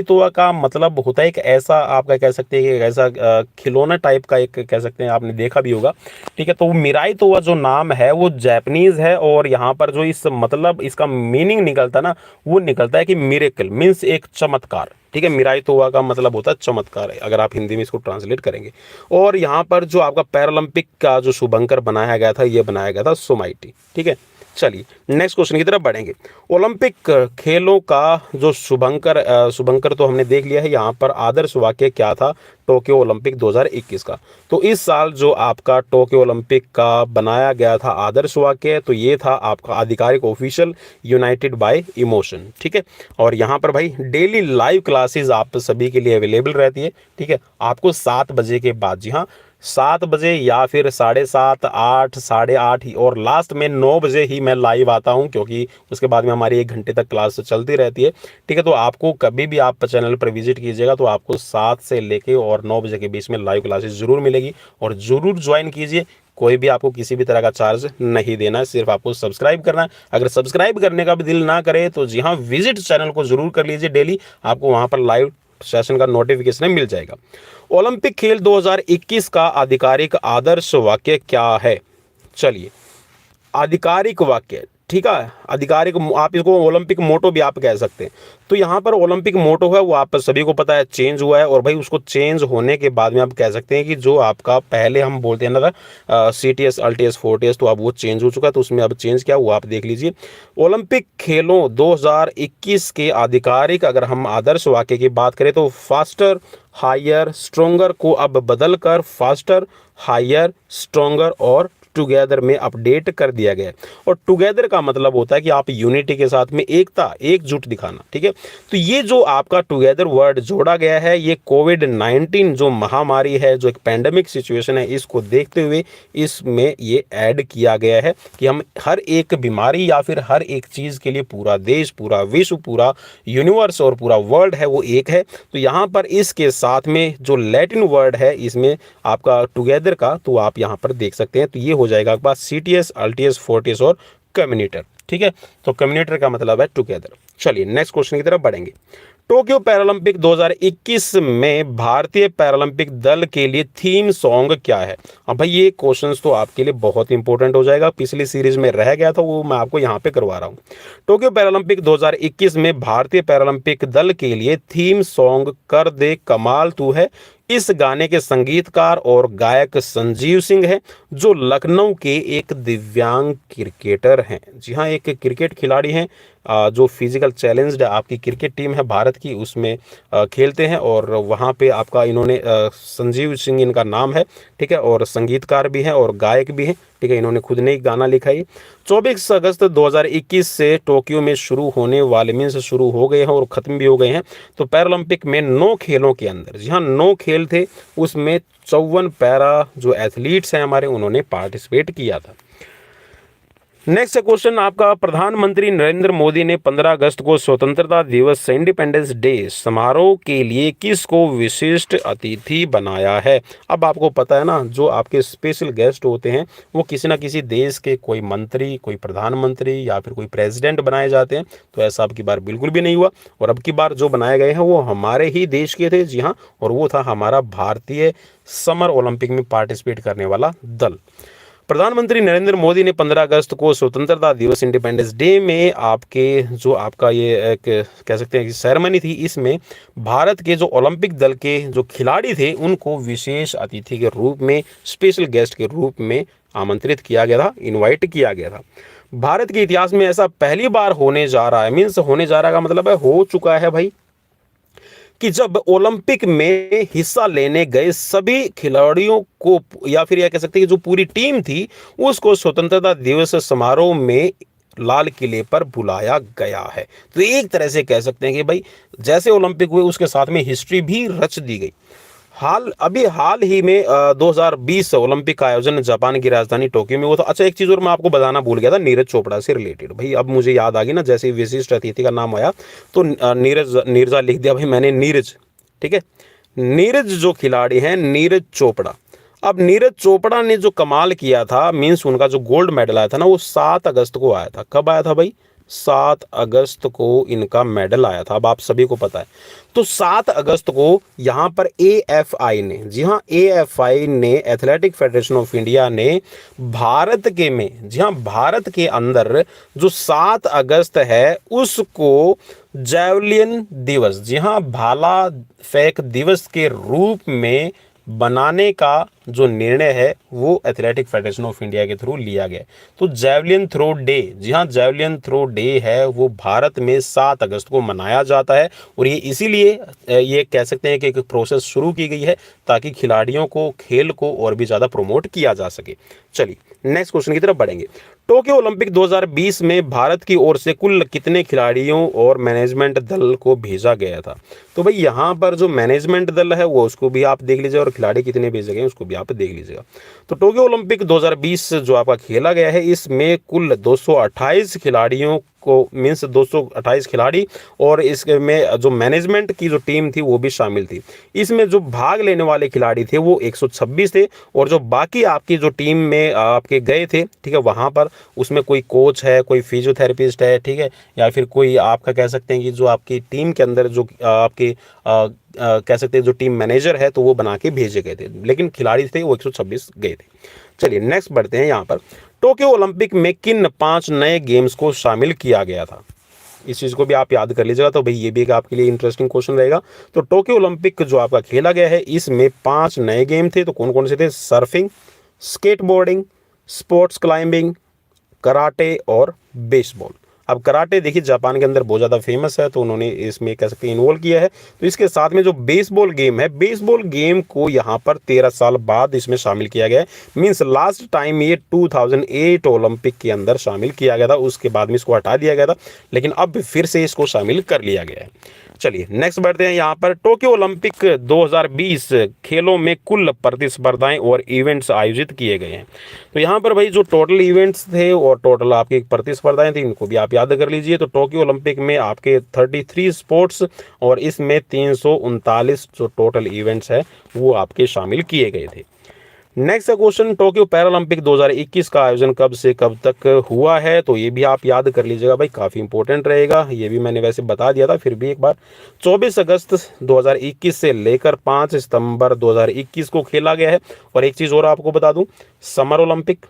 तोवा का मतलब होता है एक ऐसा, आपका कह सकते हैं कि ऐसा खिलौना टाइप का एक कह सकते हैं, आपने देखा भी होगा, ठीक है। तो मिराई तोवा जो नाम है वो जैपनीज है और यहाँ पर जो इस मतलब इसका मीनिंग निकलता ना वो निकलता है कि मिरेकल मीन्स एक चमत्कार, ठीक है। मिराई तोवा का मतलब होता है चमत्कार है अगर आप हिंदी में इसको ट्रांसलेट करेंगे। और यहाँ पर जो आपका पैरालंपिक का जो शुभंकर बनाया गया था ये बनाया गया था सोमाइटी, ठीक है। चलिए नेक्स्ट क्वेश्चन की तरफ बढ़ेंगे। ओलंपिक खेलों का जो शुभंकर तो हमने देख लिया है। यहाँ पर आदर्श वाक्य क्या था टोक्यो ओलंपिक 2021 का। तो इस साल जो आपका टोक्यो ओलंपिक का बनाया गया था आदर्श वाक्य तो ये था आपका आधिकारिक ऑफिशियल यूनाइटेड बाय इमोशन, ठीक है। और यहाँ पर भाई डेली लाइव क्लासेस आप सभी के लिए अवेलेबल रहती है, ठीक है। आपको 7 बजे के बाद, जी हाँ 7 बजे या फिर 7:30, 8, 8:30 और लास्ट में 9 बजे ही मैं लाइव आता हूं क्योंकि उसके बाद में हमारी 1 घंटे तक क्लास चलती रहती है, ठीक है। तो आपको कभी भी आप चैनल पर विजिट कीजिएगा तो आपको 7 से लेके और 9 बजे के बीच में लाइव क्लासेस जरूर मिलेगी और ज़रूर ज्वाइन कीजिए। कोई भी आपको किसी भी तरह का चार्ज नहीं देना है, सिर्फ आपको सब्सक्राइब करना है। अगर सब्सक्राइब करने का भी दिल ना करे तो जी हाँ विजिट चैनल को जरूर कर लीजिए, डेली आपको वहाँ पर लाइव सेशन का नोटिफिकेशन मिल जाएगा। ओलंपिक खेल 2021 का आधिकारिक आदर्श वाक्य क्या है। चलिए आधिकारिक वाक्य, ठीक है, आधिकारिक आप इसको ओलंपिक मोटो भी आप कह सकते हैं। तो यहाँ पर ओलंपिक मोटो है वो आप सभी को पता है चेंज हुआ है, और भाई उसको चेंज होने के बाद में आप कह सकते हैं कि जो आपका पहले हम बोलते हैं ना था CTS अल्टीएस फोर्टियस, तो अब वो चेंज हो चुका है। तो उसमें अब चेंज क्या हुआ आप देख लीजिए। ओलंपिक खेलों 2021 के आधिकारिक अगर हम आदर्श वाक्य की बात करें तो फास्टर हायर स्ट्रोंगर को अब बदल कर फास्टर हायर स्ट्रोंगर और टुगेदर में अपडेट कर दिया गया है। और टुगेदर का मतलब होता है कि आप यूनिटी के साथ में एकता एकजुट दिखाना, ठीक है। तो ये जो आपका टुगेदर वर्ड जोड़ा गया है, ये कोविड-19 जो महामारी है, जो एक पैंडेमिक सिचुएशन है, इसको देखते हुए इसमें ये ऐड किया गया है कि हम हर एक बीमारी या फिर हर एक चीज़ के लिए पूरा देश, पूरा विश्व, पूरा यूनिवर्स और पूरा वर्ल्ड है वो एक है। तो यहाँ पर इसके साथ में जो लैटिन वर्ड है इसमें आपका टुगेदर का, तो आप यहाँ पर देख सकते हैं। तो ये हो जाएगा आपके पास CTS अल्टीएस फोर्टियस और कम्युनिटर, ठीक है। तो कम्युनिटर का मतलब है टुगेदर। चलिए नेक्स्ट क्वेश्चन की तरफ बढ़ेंगे। टोक्यो पैरालंपिक 2021 में भारतीय पैरालंपिक दल के लिए थीम सॉन्ग क्या है? अब भाई ये क्वेश्चंस तो आपके लिए बहुत इंपॉर्टेंट हो जाएगा, पिछली सीरीज में रह गया था वो मैं आपको यहाँ पे करवा रहा हूँ। टोक्यो पैरालंपिक 2021 में भारतीय पैरालंपिक दल के लिए थीम सॉन्ग कर दे कमाल तू है। इस गाने के संगीतकार और गायक संजीव सिंह हैं, जो लखनऊ के एक दिव्यांग क्रिकेटर हैं। जी हाँ, एक क्रिकेट खिलाड़ी हैं जो फिजिकल चैलेंज्ड आपकी क्रिकेट टीम है भारत की, उसमें खेलते हैं। और वहाँ पे आपका इन्होंने संजीव सिंह इनका नाम है, ठीक है। और संगीतकार भी हैं और गायक भी हैं, ठीक है। इन्होंने खुद ने ही गाना लिखा है। 24 अगस्त 2021 से टोक्यो में शुरू होने वाले मीन्स शुरू हो गए हैं और ख़त्म भी हो गए हैं। तो पैरालंपिक में 9 खेलों के अंदर, जी हाँ 9 खेल थे, उसमें 54 पैरा जो एथलीट्स हैं हमारे उन्होंने पार्टिसिपेट किया था। नेक्स्ट क्वेश्चन आपका, प्रधानमंत्री नरेंद्र मोदी ने 15 अगस्त को स्वतंत्रता दिवस इंडिपेंडेंस डे समारोह के लिए किसको विशिष्ट अतिथि बनाया है? अब आपको पता है ना, जो आपके स्पेशल गेस्ट होते हैं वो किसी ना किसी देश के कोई मंत्री, कोई प्रधानमंत्री या फिर कोई प्रेसिडेंट बनाए जाते हैं। तो ऐसा अब की बार बिल्कुल भी नहीं हुआ, और अब की बार जो बनाए गए हैं वो हमारे ही देश के थे, जी हाँ। और वो था हमारा भारतीय समर ओलंपिक में पार्टिसिपेट करने वाला दल। प्रधानमंत्री नरेंद्र मोदी ने 15 अगस्त को स्वतंत्रता दिवस इंडिपेंडेंस डे में आपके जो आपका ये एक कह सकते हैं कि सेरेमनी थी, इसमें भारत के जो ओलंपिक दल के जो खिलाड़ी थे उनको विशेष अतिथि के रूप में, स्पेशल गेस्ट के रूप में आमंत्रित किया गया था, इनवाइट किया गया था। भारत के इतिहास में ऐसा पहली बार होने जा रहा है, मीन्स होने जा रहा का मतलब है हो चुका है भाई, कि जब ओलंपिक में हिस्सा लेने गए सभी खिलाड़ियों को या फिर यह कह सकते हैं कि जो पूरी टीम थी उसको स्वतंत्रता दिवस समारोह में लाल किले पर बुलाया गया है। तो एक तरह से कह सकते हैं कि भाई जैसे ओलंपिक हुए उसके साथ में हिस्ट्री भी रच दी गई। हाल ही में 2020 ओलंपिक का आयोजन जापान की राजधानी टोक्यो में हुआ था। अच्छा एक चीज़ और मैं आपको बताना भूल गया था, नीरज चोपड़ा से रिलेटेड। भाई अब मुझे याद आ गई ना, जैसे विशिष्ट अतिथि का नाम आया तो नीरजा लिख दिया भाई मैंने, नीरज, ठीक है। नीरज जो खिलाड़ी हैं नीरज चोपड़ा, अब नीरज चोपड़ा ने जो कमाल किया था, मीन्स उनका जो गोल्ड मेडल आया था ना वो 7 अगस्त को आया था। कब आया था भाई? 7 अगस्त को इनका मेडल आया था। अब आप सभी को पता है। तो 7 अगस्त को यहाँ पर AFI ने, जी हाँ AFI ने, एथलेटिक फेडरेशन ऑफ इंडिया ने भारत के में, जी हाँ भारत के अंदर जो 7 अगस्त है उसको जैवलिन दिवस, जी हाँ भाला फेंक दिवस के रूप में बनाने का जो निर्णय है वो एथलेटिक फेडरेशन ऑफ इंडिया के थ्रू लिया गया। तो जैवलिन थ्रो डे, जी हाँ जैवलिन थ्रो डे है वो भारत में 7 अगस्त को मनाया जाता है। और ये इसीलिए ये कह सकते हैं कि एक प्रोसेस शुरू की गई है ताकि खिलाड़ियों को, खेल को और भी ज़्यादा प्रमोट किया जा सके। चलिए नेक्स्ट क्वेश्चन की तरफ बढ़ेंगे। टोक्यो ओलंपिक 2020 में भारत की ओर से कुल कितने खिलाड़ियों और मैनेजमेंट दल को भेजा गया था? तो भाई यहाँ पर जो मैनेजमेंट दल है वो उसको भी आप देख लीजिए और खिलाड़ी कितने भेजे गए उसको भी आप देख लीजिएगा। तो टोक्यो ओलंपिक 2020 जो आपका खेला गया है इसमें कुल 228 खिलाड़ियों को, मीन्स 228 खिलाड़ी, और इसमें जो मैनेजमेंट की जो टीम थी वो भी शामिल थी। इसमें जो भाग लेने वाले खिलाड़ी थे वो 126 थे, और जो बाकी आपकी जो टीम में आपके गए थे, ठीक है, वहाँ पर उसमें कोई कोच है, कोई फिजियोथेरेपिस्ट है, ठीक है, या फिर कोई आपका कह सकते हैं कि जो आपकी टीम के अंदर जो आपके कह सकते हैं जो टीम मैनेजर है, तो वो बना के भेजे गए थे, लेकिन खिलाड़ी थे वो 126 गए थे। चलिए नेक्स्ट बढ़ते हैं यहाँ पर। टोक्यो ओलंपिक में किन 5 नए गेम्स को शामिल किया गया था? इस चीज़ को भी आप याद कर लीजिएगा, तो भाई ये भी एक आपके लिए इंटरेस्टिंग क्वेश्चन रहेगा। तो टोक्यो ओलंपिक जो आपका खेला गया है, इसमें 5 नए गेम थे। तो कौन कौन से थे? Surfing, skateboarding, sports climbing, karate और बेसबॉल। अब कराटे देखिए जापान के अंदर बहुत ज़्यादा फेमस है, तो उन्होंने इसमें कह सकते हैं इन्वॉल्व किया है। तो इसके साथ में जो बेसबॉल गेम है, बेसबॉल गेम को यहाँ पर 13 साल बाद इसमें शामिल किया गया है। मीन्स लास्ट टाइम ये 2008 ओलंपिक के अंदर शामिल किया गया था, उसके बाद में इसको हटा दिया गया था, लेकिन अब फिर से इसको शामिल कर लिया गया है। चलिए नेक्स्ट बढ़ते हैं। यहाँ पर टोक्यो ओलंपिक 2020 खेलों में कुल प्रतिस्पर्धाएं और इवेंट्स आयोजित किए गए हैं। तो यहाँ पर भाई जो टोटल इवेंट्स थे और टोटल आपकी प्रतिस्पर्धाएं थी, इनको भी आप याद कर लीजिए। तो टोक्यो ओलंपिक में आपके 33 स्पोर्ट्स और इसमें 339 जो टोटल इवेंट्स है वो आपके शामिल किए गए थे। नेक्स्ट क्वेश्चन, टोक्यो पैरालंपिक 2021 का आयोजन कब से कब तक हुआ है? तो ये भी आप याद कर लीजिएगा भाई, काफ़ी इंपॉर्टेंट रहेगा। ये भी मैंने वैसे बता दिया था, फिर भी एक बार 24 अगस्त 2021 से लेकर 5 सितंबर 2021 को खेला गया है। और एक चीज़ और आपको बता दूं, समर ओलंपिक,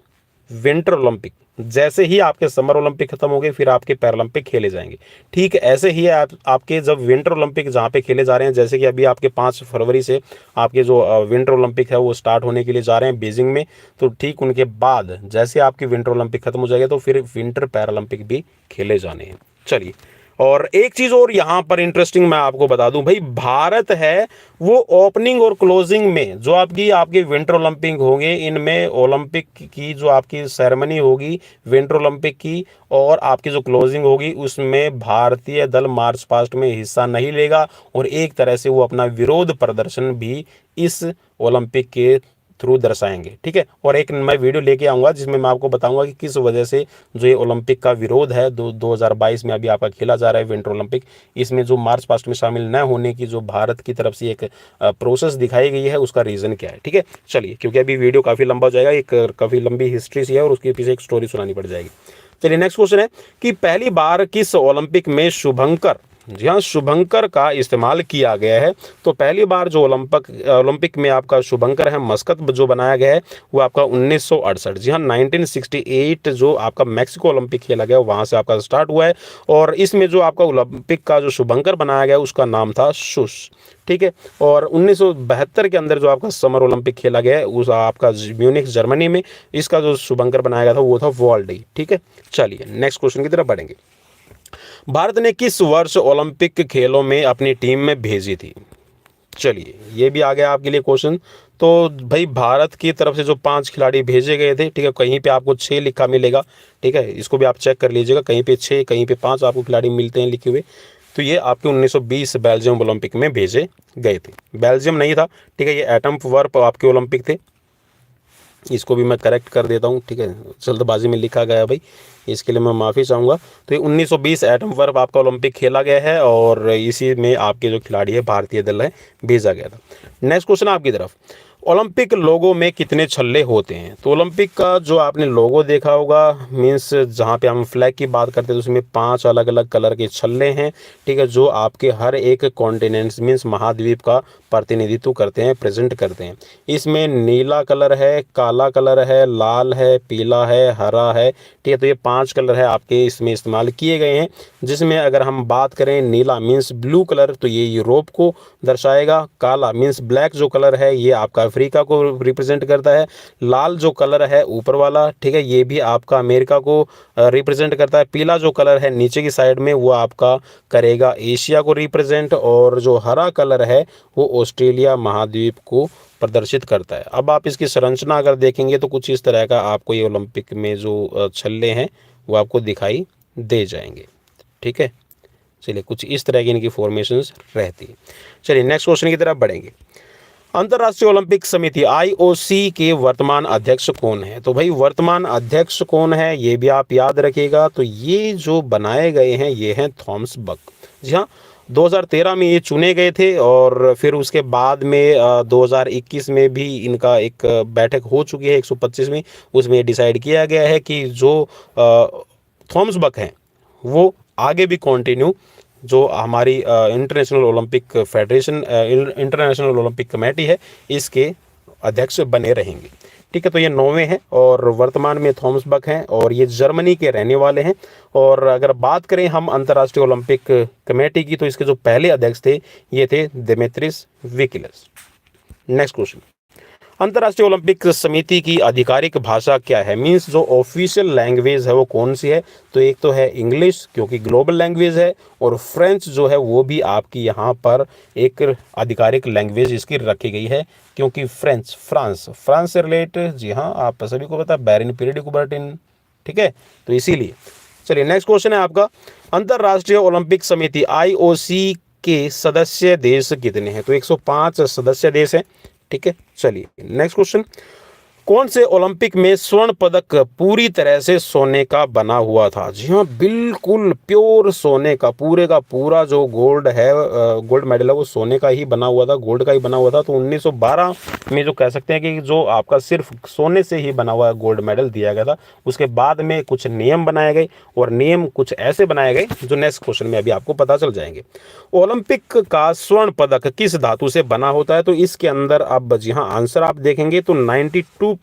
विंटर ओलंपिक, जैसे ही आपके समर ओलंपिक खत्म हो गए फिर आपके पैरालंपिक खेले जाएंगे। ठीक ऐसे ही आपके जब विंटर ओलंपिक जहाँ पे खेले जा रहे हैं, जैसे कि अभी आपके 5 फरवरी से आपके जो विंटर ओलंपिक है वो स्टार्ट होने के लिए जा रहे हैं बीजिंग में। तो ठीक उनके बाद जैसे आपकी विंटर ओलंपिक खत्म हो जाएगा तो फिर विंटर पैरालंपिक भी खेले जाने हैं। चलिए, और एक चीज़ और यहाँ पर इंटरेस्टिंग मैं आपको बता दूं भाई, भारत है वो ओपनिंग और क्लोजिंग में जो आपके विंटर ओलंपिक होंगे, इनमें ओलंपिक की जो आपकी सेरेमनी होगी विंटर ओलंपिक की और आपकी जो क्लोजिंग होगी उसमें भारतीय दल मार्च पास्ट में हिस्सा नहीं लेगा। और एक तरह से वो अपना विरोध प्रदर्शन भी इस ओलंपिक के थ्रू दर्शाएंगे। ठीक है, और एक मैं वीडियो लेके आऊँगा जिसमें मैं आपको बताऊंगा कि किस वजह से जो ये ओलंपिक का विरोध है 2022 में अभी आपका खेला जा रहा है विंटर ओलंपिक, इसमें जो मार्च पास्ट में शामिल न होने की जो भारत की तरफ से एक प्रोसेस दिखाई गई है उसका रीज़न क्या है। ठीक है, चलिए, क्योंकि अभी वीडियो काफ़ी लंबा हो जाएगा, एक काफ़ी लंबी हिस्ट्री सी है और उसके पीछे एक स्टोरी सुनानी पड़ जाएगी। चलिए नेक्स्ट क्वेश्चन है कि पहली बार किस ओलंपिक में शुभंकर, जी हाँ, शुभंकर का इस्तेमाल किया गया है? तो पहली बार जो ओलंपिक में आपका शुभंकर है मस्कत जो बनाया गया है वो आपका 1968, जी हाँ 1968 जो आपका मैक्सिको ओलंपिक खेला गया वहाँ से आपका स्टार्ट हुआ है। और इसमें जो आपका ओलंपिक का जो शुभंकर बनाया गया उसका नाम था शुश। ठीक है, और 1972 के अंदर जो आपका समर ओलंपिक खेला गया है उस आपका म्यूनिख जर्मनी में, इसका जो शुभंकर बनाया गया था वो था वॉल्डी। ठीक है, चलिए नेक्स्ट क्वेश्चन की तरफ बढ़ेंगे। भारत ने किस वर्ष ओलंपिक खेलों में अपनी टीम में भेजी थी? चलिए, ये भी आ गया आपके लिए क्वेश्चन। तो भाई भारत की तरफ से जो 5 खिलाड़ी भेजे गए थे, ठीक है, कहीं पे आपको 6 लिखा मिलेगा। ठीक है, इसको भी आप चेक कर लीजिएगा, कहीं पे 6 कहीं पे 5 आपको खिलाड़ी मिलते हैं लिखे हुए। तो ये आपके 1920 बेल्जियम ओलंपिक में भेजे गए थे। बेल्जियम नहीं था, ठीक है, ये एटम वर्प आपके ओलंपिक थे। इसको भी मैं करेक्ट कर देता हूँ। ठीक है, जल्दबाजी में लिखा गया है भाई, इसके लिए मैं माफ़ी चाहूँगा। तो ये 1920 एटम वर्प आपका ओलंपिक खेला गया है और इसी में आपके जो खिलाड़ी है भारतीय दल है भेजा गया था। नेक्स्ट क्वेश्चन आपकी तरफ, ओलंपिक लोगो में कितने छल्ले होते हैं? तो ओलंपिक का जो आपने लोगो देखा होगा, मीन्स जहाँ पे हम फ्लैग की बात करते हैं तो उसमें 5 अलग अलग कलर के छल्ले हैं। ठीक है, जो आपके हर एक कॉन्टिनेंट्स मीन्स महाद्वीप का प्रतिनिधित्व करते हैं, प्रेजेंट करते हैं। इसमें नीला कलर है, काला कलर है, लाल है, पीला है, हरा है। ठीक है, तो ये 5 कलर है आपके इसमें इस्तेमाल किए गए हैं, जिसमें अगर हम बात करें नीला मीन्स ब्लू कलर तो ये यूरोप को दर्शाएगा, काला मीन्स ब्लैक जो कलर है ये आपका अफ्रीका को रिप्रेजेंट करता है, लाल जो कलर है ऊपर वाला, ठीक है, ये भी आपका अमेरिका को रिप्रेजेंट करता है, पीला जो कलर है नीचे की साइड में वो आपका करेगा एशिया को रिप्रेजेंट, और जो हरा कलर है वो ऑस्ट्रेलिया महाद्वीप को प्रदर्शित करता है। अब आप इसकी संरचना अगर देखेंगे तो कुछ इस तरह का आपको ये ओलंपिक में जो छल्ले हैं वो आपको दिखाई दे जाएंगे। ठीक है, चलिए, कुछ इस तरह की इनकी फॉर्मेशंस रहती है। चलिए नेक्स्ट क्वेश्चन की तरफ बढ़ेंगे। अंतर्राष्ट्रीय ओलंपिक समिति IOC के वर्तमान अध्यक्ष कौन है? तो भाई वर्तमान अध्यक्ष कौन है ये भी आप याद रखिएगा। तो ये जो बनाए गए हैं ये हैं थॉमस बक। जी हाँ, 2013 में ये चुने गए थे और फिर उसके बाद में 2021 में भी इनका एक बैठक हो चुकी है 125वीं। उसमें डिसाइड किया गया है कि जो थॉमस बक हैं वो आगे भी कंटिन्यू जो हमारी international Olympic federation international Olympic committee है इसके अध्यक्ष बने रहेंगे। ठीक है, तो ये नौवे हैं और वर्तमान में थॉमस बक हैं और ये जर्मनी के रहने वाले हैं। और अगर बात करें हम अंतर्राष्ट्रीय ओलंपिक कमेटी की, तो इसके जो पहले अध्यक्ष थे ये थे दिमित्रिस विकिलस। नेक्स्ट क्वेश्चन, अंतर्राष्ट्रीय ओलंपिक समिति की आधिकारिक भाषा क्या है, मींस जो ऑफिशियल लैंग्वेज है वो कौन सी है। तो एक तो है इंग्लिश, क्योंकि ग्लोबल लैंग्वेज है, और फ्रेंच जो है वो भी आपकी यहाँ पर एक आधिकारिक लैंग्वेज इसकी रखी गई है, क्योंकि फ्रेंच फ्रांस से रिलेट, जी हाँ आप सभी को पता है, बैरिन पीरियड कुबर्टिन, ठीक है, तो इसीलिए। चलिए नेक्स्ट क्वेश्चन है आपका, अंतर्राष्ट्रीय ओलंपिक समिति आईओसी के सदस्य देश कितने हैं। तो 105 सदस्य देश हैं, ठीक है। चलिए नेक्स्ट क्वेश्चन, कौन से ओलंपिक में स्वर्ण पदक पूरी तरह से सोने का बना हुआ था। जी हाँ, बिल्कुल प्योर सोने का, पूरे का पूरा जो गोल्ड है, गोल्ड मेडल है वो सोने का ही बना हुआ था, गोल्ड का ही बना हुआ था। तो 1912 में जो कह सकते हैं कि जो आपका सिर्फ सोने से ही बना हुआ गोल्ड मेडल दिया गया था। उसके बाद में कुछ नियम बनाए गए, और नियम कुछ ऐसे बनाए गए जो नेक्स्ट क्वेश्चन में अभी आपको पता चल जाएंगे। ओलंपिक का स्वर्ण पदक किस धातु से बना होता है। तो इसके अंदर अब जी हाँ आंसर आप देखेंगे तो 92.5%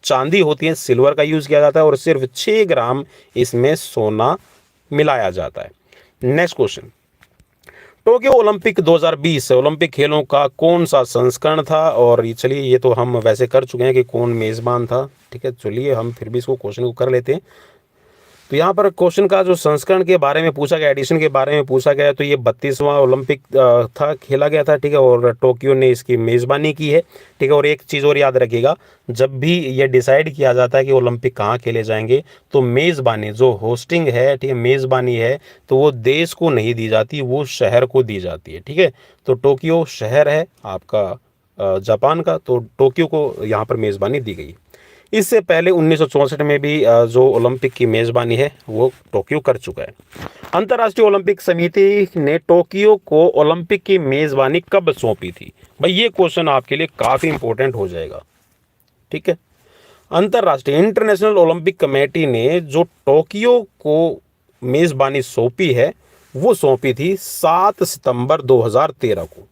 चांदी होती है, सिल्वर का यूज किया जाता है, और सिर्फ 6 ग्राम इसमें सोना मिलाया जाता है। Next question, Tokyo Olympic 2020 Olympic खेलों का कौन सा संस्करण था। और चलिए ये तो हम वैसे कर चुके हैं कि कौन मेजबान था, ठीक है। चलिए हम फिर भी इसको क्वेश्चन को कर लेते हैं। तो यहाँ पर क्वेश्चन का जो संस्करण के बारे में पूछा गया, एडिशन के बारे में पूछा गया, तो ये 32वां ओलंपिक था, खेला गया था, ठीक है। और टोक्यो ने इसकी मेज़बानी की है, ठीक है। और एक चीज़ और याद रखिएगा, जब भी ये डिसाइड किया जाता है कि ओलंपिक कहाँ खेले जाएंगे, तो मेज़बानी जो होस्टिंग है, ठीक है, मेज़बानी है, तो वो देश को नहीं दी जाती, वो शहर को दी जाती है, ठीक है। तो टोक्यो शहर है आपका जापान का, तो टोक्यो को यहाँ पर मेज़बानी दी गई। इससे पहले 1964 में भी जो ओलंपिक की मेज़बानी है वो टोक्यो कर चुका है। अंतर्राष्ट्रीय ओलंपिक समिति ने टोक्यो को ओलंपिक की मेज़बानी कब सौंपी थी। भाई ये क्वेश्चन आपके लिए काफ़ी इंपॉर्टेंट हो जाएगा, ठीक है। अंतर्राष्ट्रीय इंटरनेशनल ओलंपिक कमेटी ने जो टोक्यो को मेज़बानी सौंपी है वो सौंपी थी 7 सितंबर 2013 को।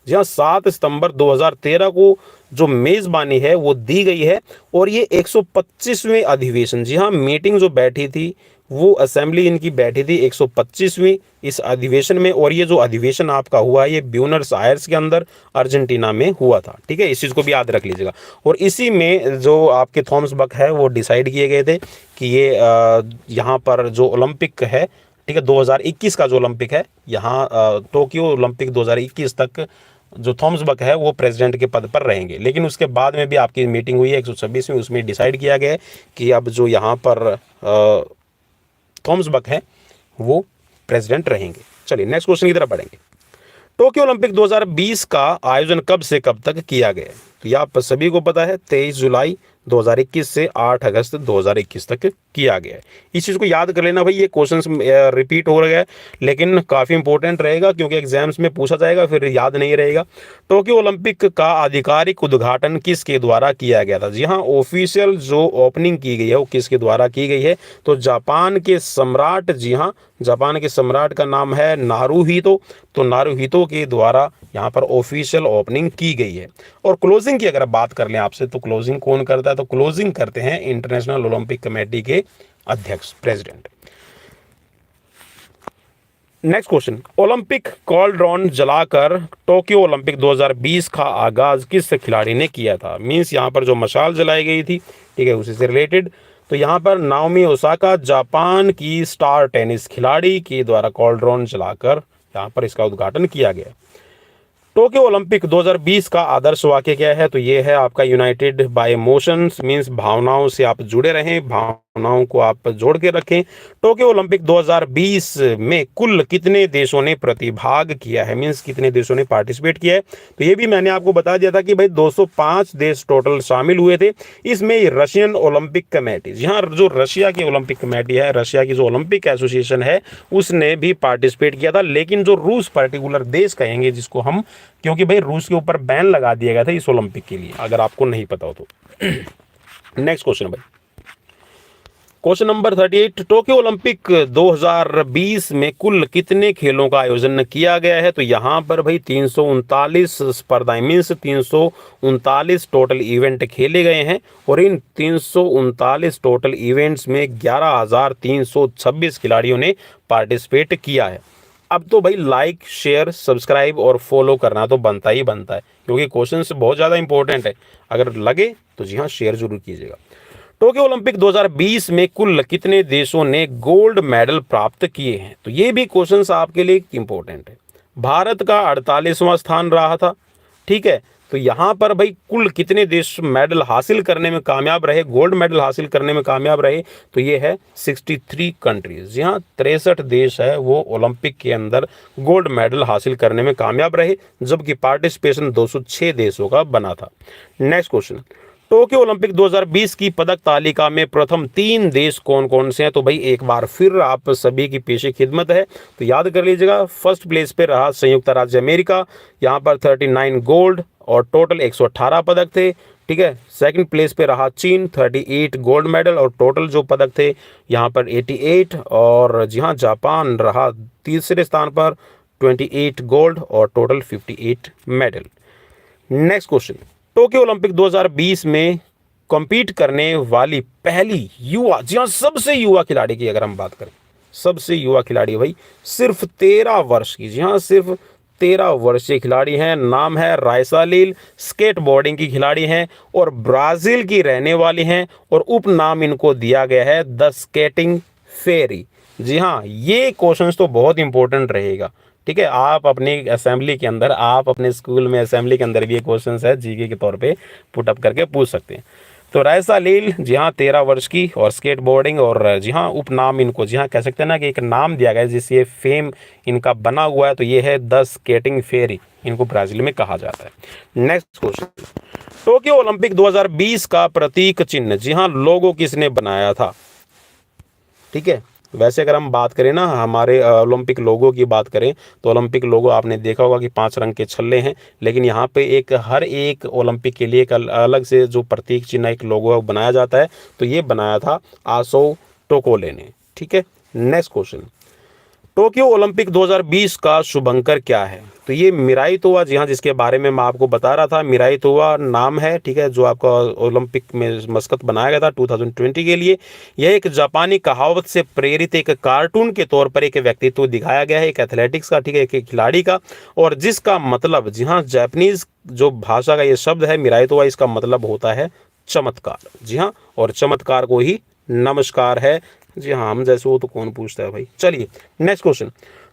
जी हाँ, 7 सितंबर 2013 को जो मेज़बानी है वो दी गई है। और ये 125वें अधिवेशन, जी हाँ मीटिंग जो बैठी थी वो असेंबली इनकी बैठी थी 125वीं इस अधिवेशन में। और ये जो अधिवेशन आपका हुआ है ये ब्यूनस आयर्स के अंदर अर्जेंटीना में हुआ था, ठीक है। इस चीज़ को भी याद रख लीजिएगा। और इसी में जो आपके थॉमस बक है वो डिसाइड किए गए थे कि ये यहाँ पर जो ओलंपिक है, ठीक है, 2021 का जो ओलंपिक है यहाँ टोक्यो ओलंपिक 2021 तक जो थॉमस बक है वो प्रेसिडेंट के पद पर रहेंगे। लेकिन उसके बाद में भी आपकी मीटिंग हुई है 126 में, उसमें डिसाइड किया गया है कि अब जो यहाँ पर थॉमस बक है वो प्रेसिडेंट रहेंगे। चलिए नेक्स्ट क्वेश्चन की तरफ बढ़ेंगे। टोक्यो ओलंपिक 2020 का आयोजन कब से कब तक किया गया है। तो यह आप सभी को पता है 23 जुलाई 2021 से 8 अगस्त 2021 तक किया गया है। इस चीज़ को याद कर लेना भाई, ये क्वेश्चन रिपीट हो रहा है लेकिन काफ़ी इंपॉर्टेंट रहेगा क्योंकि एग्जाम्स में पूछा जाएगा, फिर याद नहीं रहेगा। टोक्यो ओलंपिक का आधिकारिक उद्घाटन किसके द्वारा किया गया था। जी हाँ, ऑफिशियल जो ओपनिंग की गई है वो किसके द्वारा की गई है। तो जापान के सम्राट, जी हाँ जापान के सम्राट का नाम है नारुहितो। तो नारुहितो के द्वारा यहाँ पर ऑफिशियल ओपनिंग की गई है। और क्लोजिंग की अगर बात कर लें आपसे, तो क्लोजिंग कौन करता है। तो क्लोजिंग करते हैं इंटरनेशनल ओलंपिक कमेटी के अध्यक्ष, प्रेसिडेंट। नेक्स्ट क्वेश्चन, ओलंपिक कॉलड्रॉन जलाकर टोक्यो ओलंपिक 2020 का आगाज किस खिलाड़ी ने किया था। मींस यहाँ पर जो मशाल जलाई गई थी, ठीक है, उसी से रिलेटेड। तो यहाँ पर नाओमी ओसाका जापान की स्टार टेनिस खिलाड़ी के द्वारा कॉलड्रॉन जलाकर यहाँ पर इसका उद्घाटन किया गया। टोक्यो ओलंपिक 2020 का आदर्श वाक्य क्या है। तो ये है आपका यूनाइटेड बाय इमोशंस, मींस भावनाओं से आप जुड़े रहें, भावनाओं को आप जोड़ के रखें। टोक्यो ओलंपिक 2020 में कुल कितने देशों ने प्रतिभाग किया है, मींस कितने देशों ने पार्टिसिपेट किया है। तो ये भी मैंने आपको बता दिया था कि भाई 205 देश टोटल शामिल हुए थे इसमें। रशियन ओलंपिक कमेटी, जी हाँ जो रशिया की ओलंपिक कमेटी है, रशिया की जो ओलंपिक एसोसिएशन है उसने भी पार्टिसिपेट किया था। लेकिन जो रूस पर्टिकुलर देश कहेंगे जिसको हम, क्योंकि भाई रूस के ऊपर बैन लगा दिया गया था इस ओलंपिक के लिए, अगर आपको नहीं पता हो तो। नेक्स्ट क्वेश्चन भाई, क्वेश्चन नंबर 38, टोक्यो ओलंपिक 2020 में कुल कितने खेलों का आयोजन किया गया है? तो यहाँ पर भाई 339 स्पर्धाएं मीन्स 339 टोटल इवेंट खेले गए हैं और इन 339 टोटल इवेंट्स में 11,326 खिलाड़ियों ने पार्टिसिपेट किया है। अब तो भाई लाइक शेयर सब्सक्राइब और फॉलो करना तो बनता ही बनता है, क्योंकि क्वेश्चन बहुत ज़्यादा इंपॉर्टेंट है। अगर लगे तो जी हाँ शेयर जरूर कीजिएगा। टोक्यो ओलंपिक 2020 में कुल कितने देशों ने गोल्ड मेडल प्राप्त किए हैं? तो ये भी क्वेश्चन आपके लिए इंपॉर्टेंट है। भारत का 48वां स्थान रहा था, ठीक है। तो यहाँ पर भाई कुल कितने देश मेडल हासिल करने में कामयाब रहे, गोल्ड मेडल हासिल करने में कामयाब रहे? तो ये है 63 कंट्रीज। यहाँ 63 देश है वो ओलंपिक के अंदर गोल्ड मेडल हासिल करने में कामयाब रहे, जबकि पार्टिसिपेशन 206 देशों का बना था। नेक्स्ट क्वेश्चन, टोक्यो ओलंपिक 2020 की पदक तालिका में प्रथम 3 देश कौन कौन से हैं? तो भाई एक बार फिर आप सभी की पेशे खिदमत है, तो याद कर लीजिएगा। फर्स्ट प्लेस पे रहा संयुक्त राज्य अमेरिका, यहाँ पर 39 गोल्ड और टोटल 118 पदक थे, ठीक है। सेकंड प्लेस पे रहा चीन, 38 गोल्ड मेडल और टोटल जो पदक थे यहाँ पर 88, और जी हाँ जापान रहा तीसरे स्थान पर, 28 गोल्ड और total 58 medal. Next question, Tokyo Olympic 2020 में कम्पीट करने वाली पहली युवा, जी हाँ सबसे युवा खिलाड़ी की अगर हम बात करें, सबसे युवा खिलाड़ी भाई सिर्फ 13 वर्ष की, जी हाँ सिर्फ 13 वर्षीय खिलाड़ी हैं। नाम है राइसा लील, स्केट बोर्डिंग की खिलाड़ी हैं और ब्राज़ील की रहने वाली हैं और उपनाम इनको दिया गया है द स्केटिंग फेरी। जी हाँ ये क्वेश्चंस तो बहुत इंपॉर्टेंट रहेगा, ठीक है। आप अपनी असेंबली के अंदर, आप अपने स्कूल में असेंबली के अंदर भी ये क्वेश्चंस है जीके के तौर पे पुट अप करके पूछ सकते हैं। तो राइसा लील जी हाँ 13 वर्ष की और स्केट बोर्डिंग, और जी हाँ उपनाम इनको जी हाँ कह सकते हैं ना कि एक नाम दिया गया है जिससे ये फेम इनका बना हुआ है, तो ये है द स्केटिंग फेरी, इनको ब्राज़ील में कहा जाता है। नेक्स्ट क्वेश्चन, टोक्यो ओलंपिक 2020 का प्रतीक चिन्ह, जी हाँ लोगो किसने बनाया था? ठीक है, वैसे अगर हम बात करें ना हमारे ओलंपिक लोगो की बात करें तो ओलंपिक लोगो आपने देखा होगा कि 5 रंग के छल्ले हैं, लेकिन यहाँ पे एक हर एक ओलंपिक के लिए एक अलग से जो प्रतीक चिन्ह एक लोगो बनाया जाता है, तो ये बनाया था आसो टोकोले ने, ठीक है। नेक्स्ट क्वेश्चन, टोक्यो ओलंपिक 2020 का शुभंकर क्या है? तो ये मिराई तोवा, जी हाँ जिसके बारे में मैं आपको बता रहा था, मिराई तोवा नाम है, ठीक है, जो आपका ओलंपिक में मस्कत बनाया गया था 2020 के लिए। यह एक जापानी कहावत से प्रेरित एक कार्टून के तौर पर एक व्यक्तित्व दिखाया गया है, एक एथलेटिक्स का, ठीक है, एक खिलाड़ी का, और जिसका मतलब, जी हाँ जापानीज जो भाषा का ये शब्द है मिराई तोवा, इसका मतलब होता है चमत्कार। जी हाँ, और चमत्कार को ही नमस्कार है। जी हाँ, हम जैसे वो तो कौन पूछता है भाई। चलिए नेक्स्ट क्वेश्चन,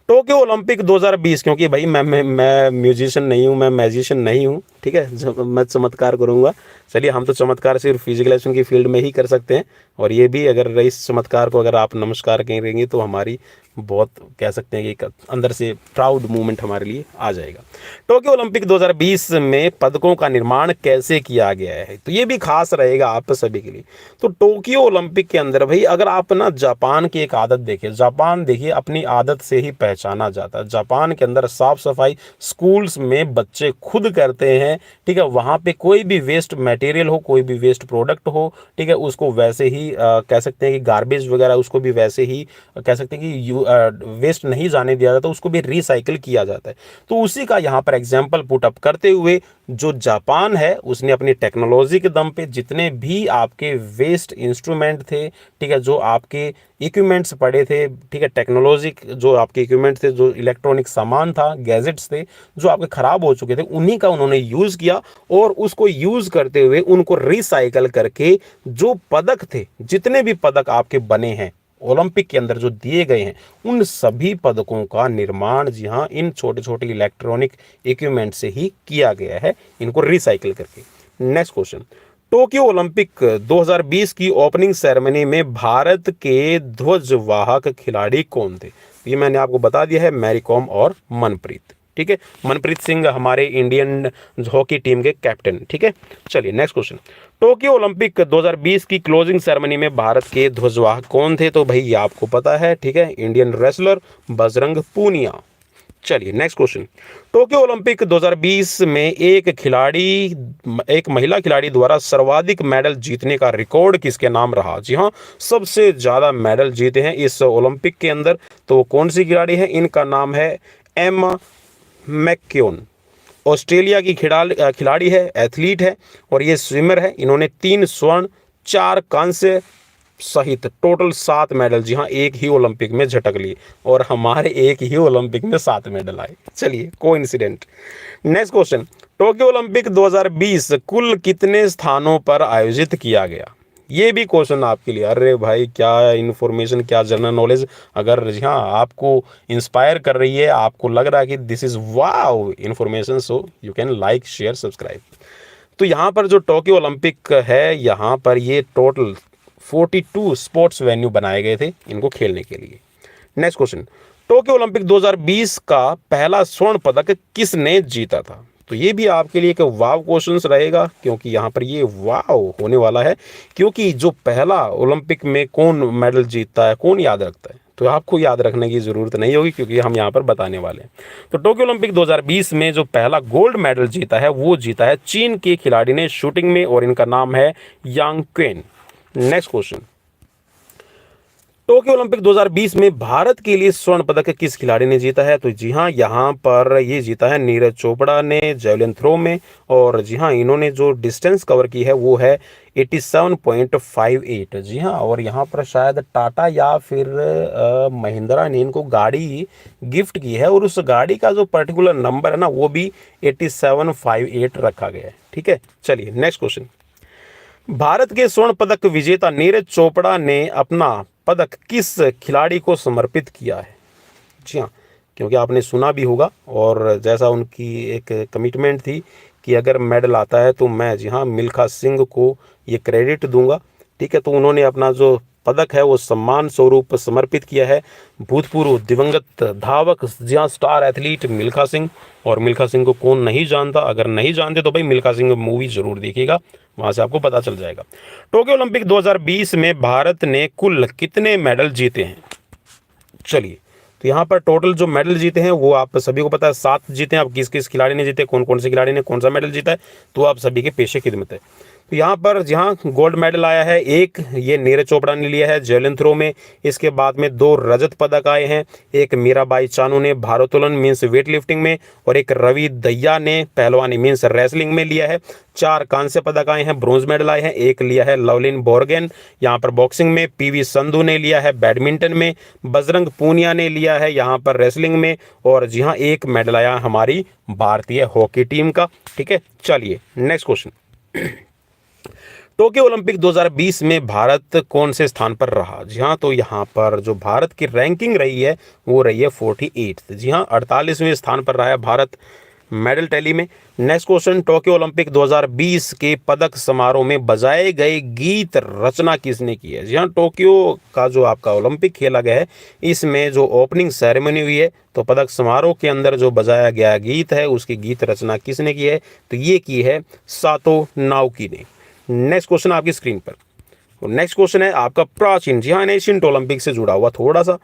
टोक्यो ओलंपिक 2020, क्योंकि भाई मैं म्यूजिशियन नहीं हूँ, मैं मैजिशियन नहीं हूँ, ठीक है, जब मैं चमत्कार करूँगा। चलिए हम तो चमत्कार सिर्फ फिजिकल एजुकेशन की फील्ड में ही कर सकते हैं, और ये भी अगर इस चमत्कार को अगर आप नमस्कार करेंगे तो हमारी बहुत कह सकते हैं कि अंदर से प्राउड मूवमेंट हमारे लिए आ जाएगा। टोक्यो ओलंपिक 2020 में पदकों का निर्माण कैसे किया गया है? तो ये भी खास रहेगा आप सभी के लिए। तो टोक्यो ओलंपिक के अंदर भाई अगर आप ना जापान की एक आदत देखिए, जापान देखिए अपनी आदत से ही पहचाना जाता है। जापान के अंदर साफ सफाई स्कूल्स में बच्चे खुद करते हैं, ठीक है। वहाँ पे कोई भी वेस्ट मटेरियल हो, कोई भी वेस्ट प्रोडक्ट हो, ठीक है, उसको वैसे ही कह सकते हैं कि गार्बेज वगैरह उसको भी वैसे ही कह सकते हैं कि वेस्ट नहीं जाने दिया जाता, उसको भी रिसाइकिल किया जाता है। तो उसी का यहाँ पर एग्जाम्पल पुट अप करते हुए जो जापान है उसने अपनी टेक्नोलॉजी के दम पे जितने भी आपके वेस्ट इंस्ट्रूमेंट थे, ठीक है, जो आपके इक्विपमेंट्स पड़े थे, ठीक है, टेक्नोलॉजी जो आपके इक्विपमेंट थे, जो इलेक्ट्रॉनिक सामान था, गैजेट्स थे जो आपके ख़राब हो चुके थे, उन्हीं का उन्होंने यूज़ किया और उसको यूज़ करते हुए उनको रिसाइकल करके जो पदक थे, जितने भी पदक आपके बने हैं ओलंपिक के अंदर जो दिए गए हैं, उन सभी पदकों का निर्माण जी हाँ इन छोटे छोटे इलेक्ट्रॉनिक इक्विपमेंट से ही किया गया है, इनको रिसाइकिल करके। नेक्स्ट क्वेश्चन, टोक्यो ओलंपिक 2020 की ओपनिंग सेरेमनी में भारत के ध्वजवाहक खिलाड़ी कौन थे? ये मैंने आपको बता दिया है, मैरी कॉम और मनप्रीत, ठीक है। मनप्रीत सिंह हमारे इंडियन हॉकी टीम के कैप्टन, ठीक है। चलिए नेक्स्ट क्वेश्चन, टोक्यो ओलंपिक 2020 की क्लोजिंग सेरेमनी में भारत के ध्वजवाहक कौन थे? तो भाई ये आपको पता है, ठीक है, इंडियन रेसलर बजरंग पूनिया। चलिए नेक्स्ट क्वेश्चन। टोक्यो ओलंपिक 2020 में एक महिला खिलाड़ी द्वारा सर्वाधिक मेडल जीतने का रिकॉर्ड किसके नाम रहा? जी हाँ, सबसे ज़्यादा मेडल जीते हैं इस ओलंपिक के अंदर। तो कौन सी खिलाड़ी है? इनका नाम है एमा मैक्केओन। ऑस्ट्रेलिया की खिलाड़ी है, एथलीट है और ये स्विमर है। इन्होंने 3 स्वर्ण, 4 कांस्य सहित टोटल 7 मेडल, जी हाँ, एक ही ओलंपिक में झटक लिए। और हमारे एक ही ओलंपिक में 7 मेडल आए। चलिए, coincident. Next question. Tokyo Olympic 2020 कुल कितने स्थानों पर आयोजित किया गया? ये भी क्वेश्चन आपके लिए। अरे भाई, क्या इन्फॉर्मेशन, क्या जनरल नॉलेज। अगर जी हाँ आपको इंस्पायर कर रही है, आपको लग रहा है कि this is wow information, so you can like, share, subscribe. तो यहाँ पर जो टोक्यो ओलंपिक है, यहाँ पर ये टोटल 42 स्पोर्ट्स वेन्यू बनाए गए थे इनको खेलने के लिए। Next question. टोक्यो ओलंपिक 2020 का पहला स्वर्ण पदक किसने जीता था? तो ये भी आपके लिए एक वाव क्वेश्चन रहेगा, क्योंकि यहाँ पर ये वाव होने वाला है। क्योंकि जो पहला ओलंपिक में कौन मेडल जीतता है, कौन याद रखता है, तो आपको याद रखने की ज़रूरत नहीं होगी, क्योंकि हम यहाँ पर बताने वाले हैं। तो टोक्यो ओलंपिक 2020 में जो पहला गोल्ड मेडल जीता है, वो जीता है चीन के खिलाड़ी ने शूटिंग में, और इनका नाम है Yang Qian. Next question. Tokyo Olympic 2020 में भारत के लिए स्वर्ण पदक किस खिलाड़ी ने जीता है? तो जी हाँ, यहाँ पर ये जीता है नीरज चोपड़ा ने जेवलिन थ्रो में। और जी हाँ, इन्होंने जो डिस्टेंस कवर की है वो है 87.58। जी हाँ, और यहाँ पर शायद टाटा या फिर महिंद्रा ने इनको गाड़ी गिफ्ट की है, और उस गाड़ी का जो पर्टिकुलर नंबर है ना, वो भी 8758 रखा गया है। ठीक है, चलिए नेक्स्ट क्वेश्चन। भारत के स्वर्ण पदक विजेता नीरज चोपड़ा ने अपना पदक किस खिलाड़ी को समर्पित किया है? जी हाँ, क्योंकि आपने सुना भी होगा, और जैसा उनकी एक कमिटमेंट थी कि अगर मेडल आता है तो मैं, जी हाँ, मिल्खा सिंह को ये क्रेडिट दूंगा। ठीक है, तो उन्होंने अपना जो पदक है वो सम्मान स्वरूप समर्पित किया है भूतपूर्व दिवंगत धावक, जी हाँ, स्टार एथलीट मिल्खा सिंह। और मिल्खा सिंह को कौन नहीं जानता? अगर नहीं जानते तो भाई मिल्खा सिंह मूवी जरूर देखिएगा, वहां से आपको पता चल जाएगा। टोक्यो ओलंपिक 2020 में भारत ने कुल कितने मेडल जीते हैं? चलिए, तो यहाँ पर टोटल जो मेडल जीते हैं वो आप सभी को पता है, 7 जीते हैं। अब किस किस खिलाड़ी ने जीते, कौन कौन से खिलाड़ी ने कौन सा मेडल जीता है, तो आप सभी के पेशे खिदमत है। तो यहाँ पर जहाँ गोल्ड मेडल आया है, एक ये नीरज चोपड़ा ने लिया है जेवलिन थ्रो में। इसके बाद में 2 रजत पदक आए हैं, एक मीराबाई चानू ने भारोत्तोलन मीन्स वेट लिफ्टिंग में, और एक रवि दहिया ने पहलवानी मीन्स रेसलिंग में लिया है। 4 कांस्य पदक आए हैं, ब्रोंज मेडल आए हैं। एक लिया है लवलिन बोर्गेन यहाँ पर बॉक्सिंग में, पीवी संधू ने लिया है बैडमिंटन में, बजरंग पूनिया ने लिया है यहाँ पर रेसलिंग में, और जी हाँ, एक मेडल आया हमारी भारतीय हॉकी टीम का। ठीक है, चलिए नेक्स्ट क्वेश्चन। टोक्यो ओलंपिक 2020 में भारत कौन से स्थान पर रहा? जी हाँ, तो यहाँ पर जो भारत की रैंकिंग रही है वो रही है 48। जी हाँ, 48वें स्थान पर रहा है भारत मेडल टैली में। Next question. टोक्यो ओलंपिक 2020 के पदक समारोह में बजाए गए गीत रचना किसने की है? जी हाँ, टोक्यो का जो आपका ओलंपिक खेला गया है, इसमें जो ओपनिंग सेरेमनी हुई है, तो पदक समारोह के अंदर जो बजाया गया गीत है उसकी गीत रचना किसने की है? तो ये की है सातो नाओकी ने। नेक्स्ट क्वेश्चन आपकी स्क्रीन पर। नेक्स्ट क्वेश्चन है आपका प्राचीन, जी हाँ, एशियंट ओलंपिक से जुड़ा हुआ थोड़ा सा।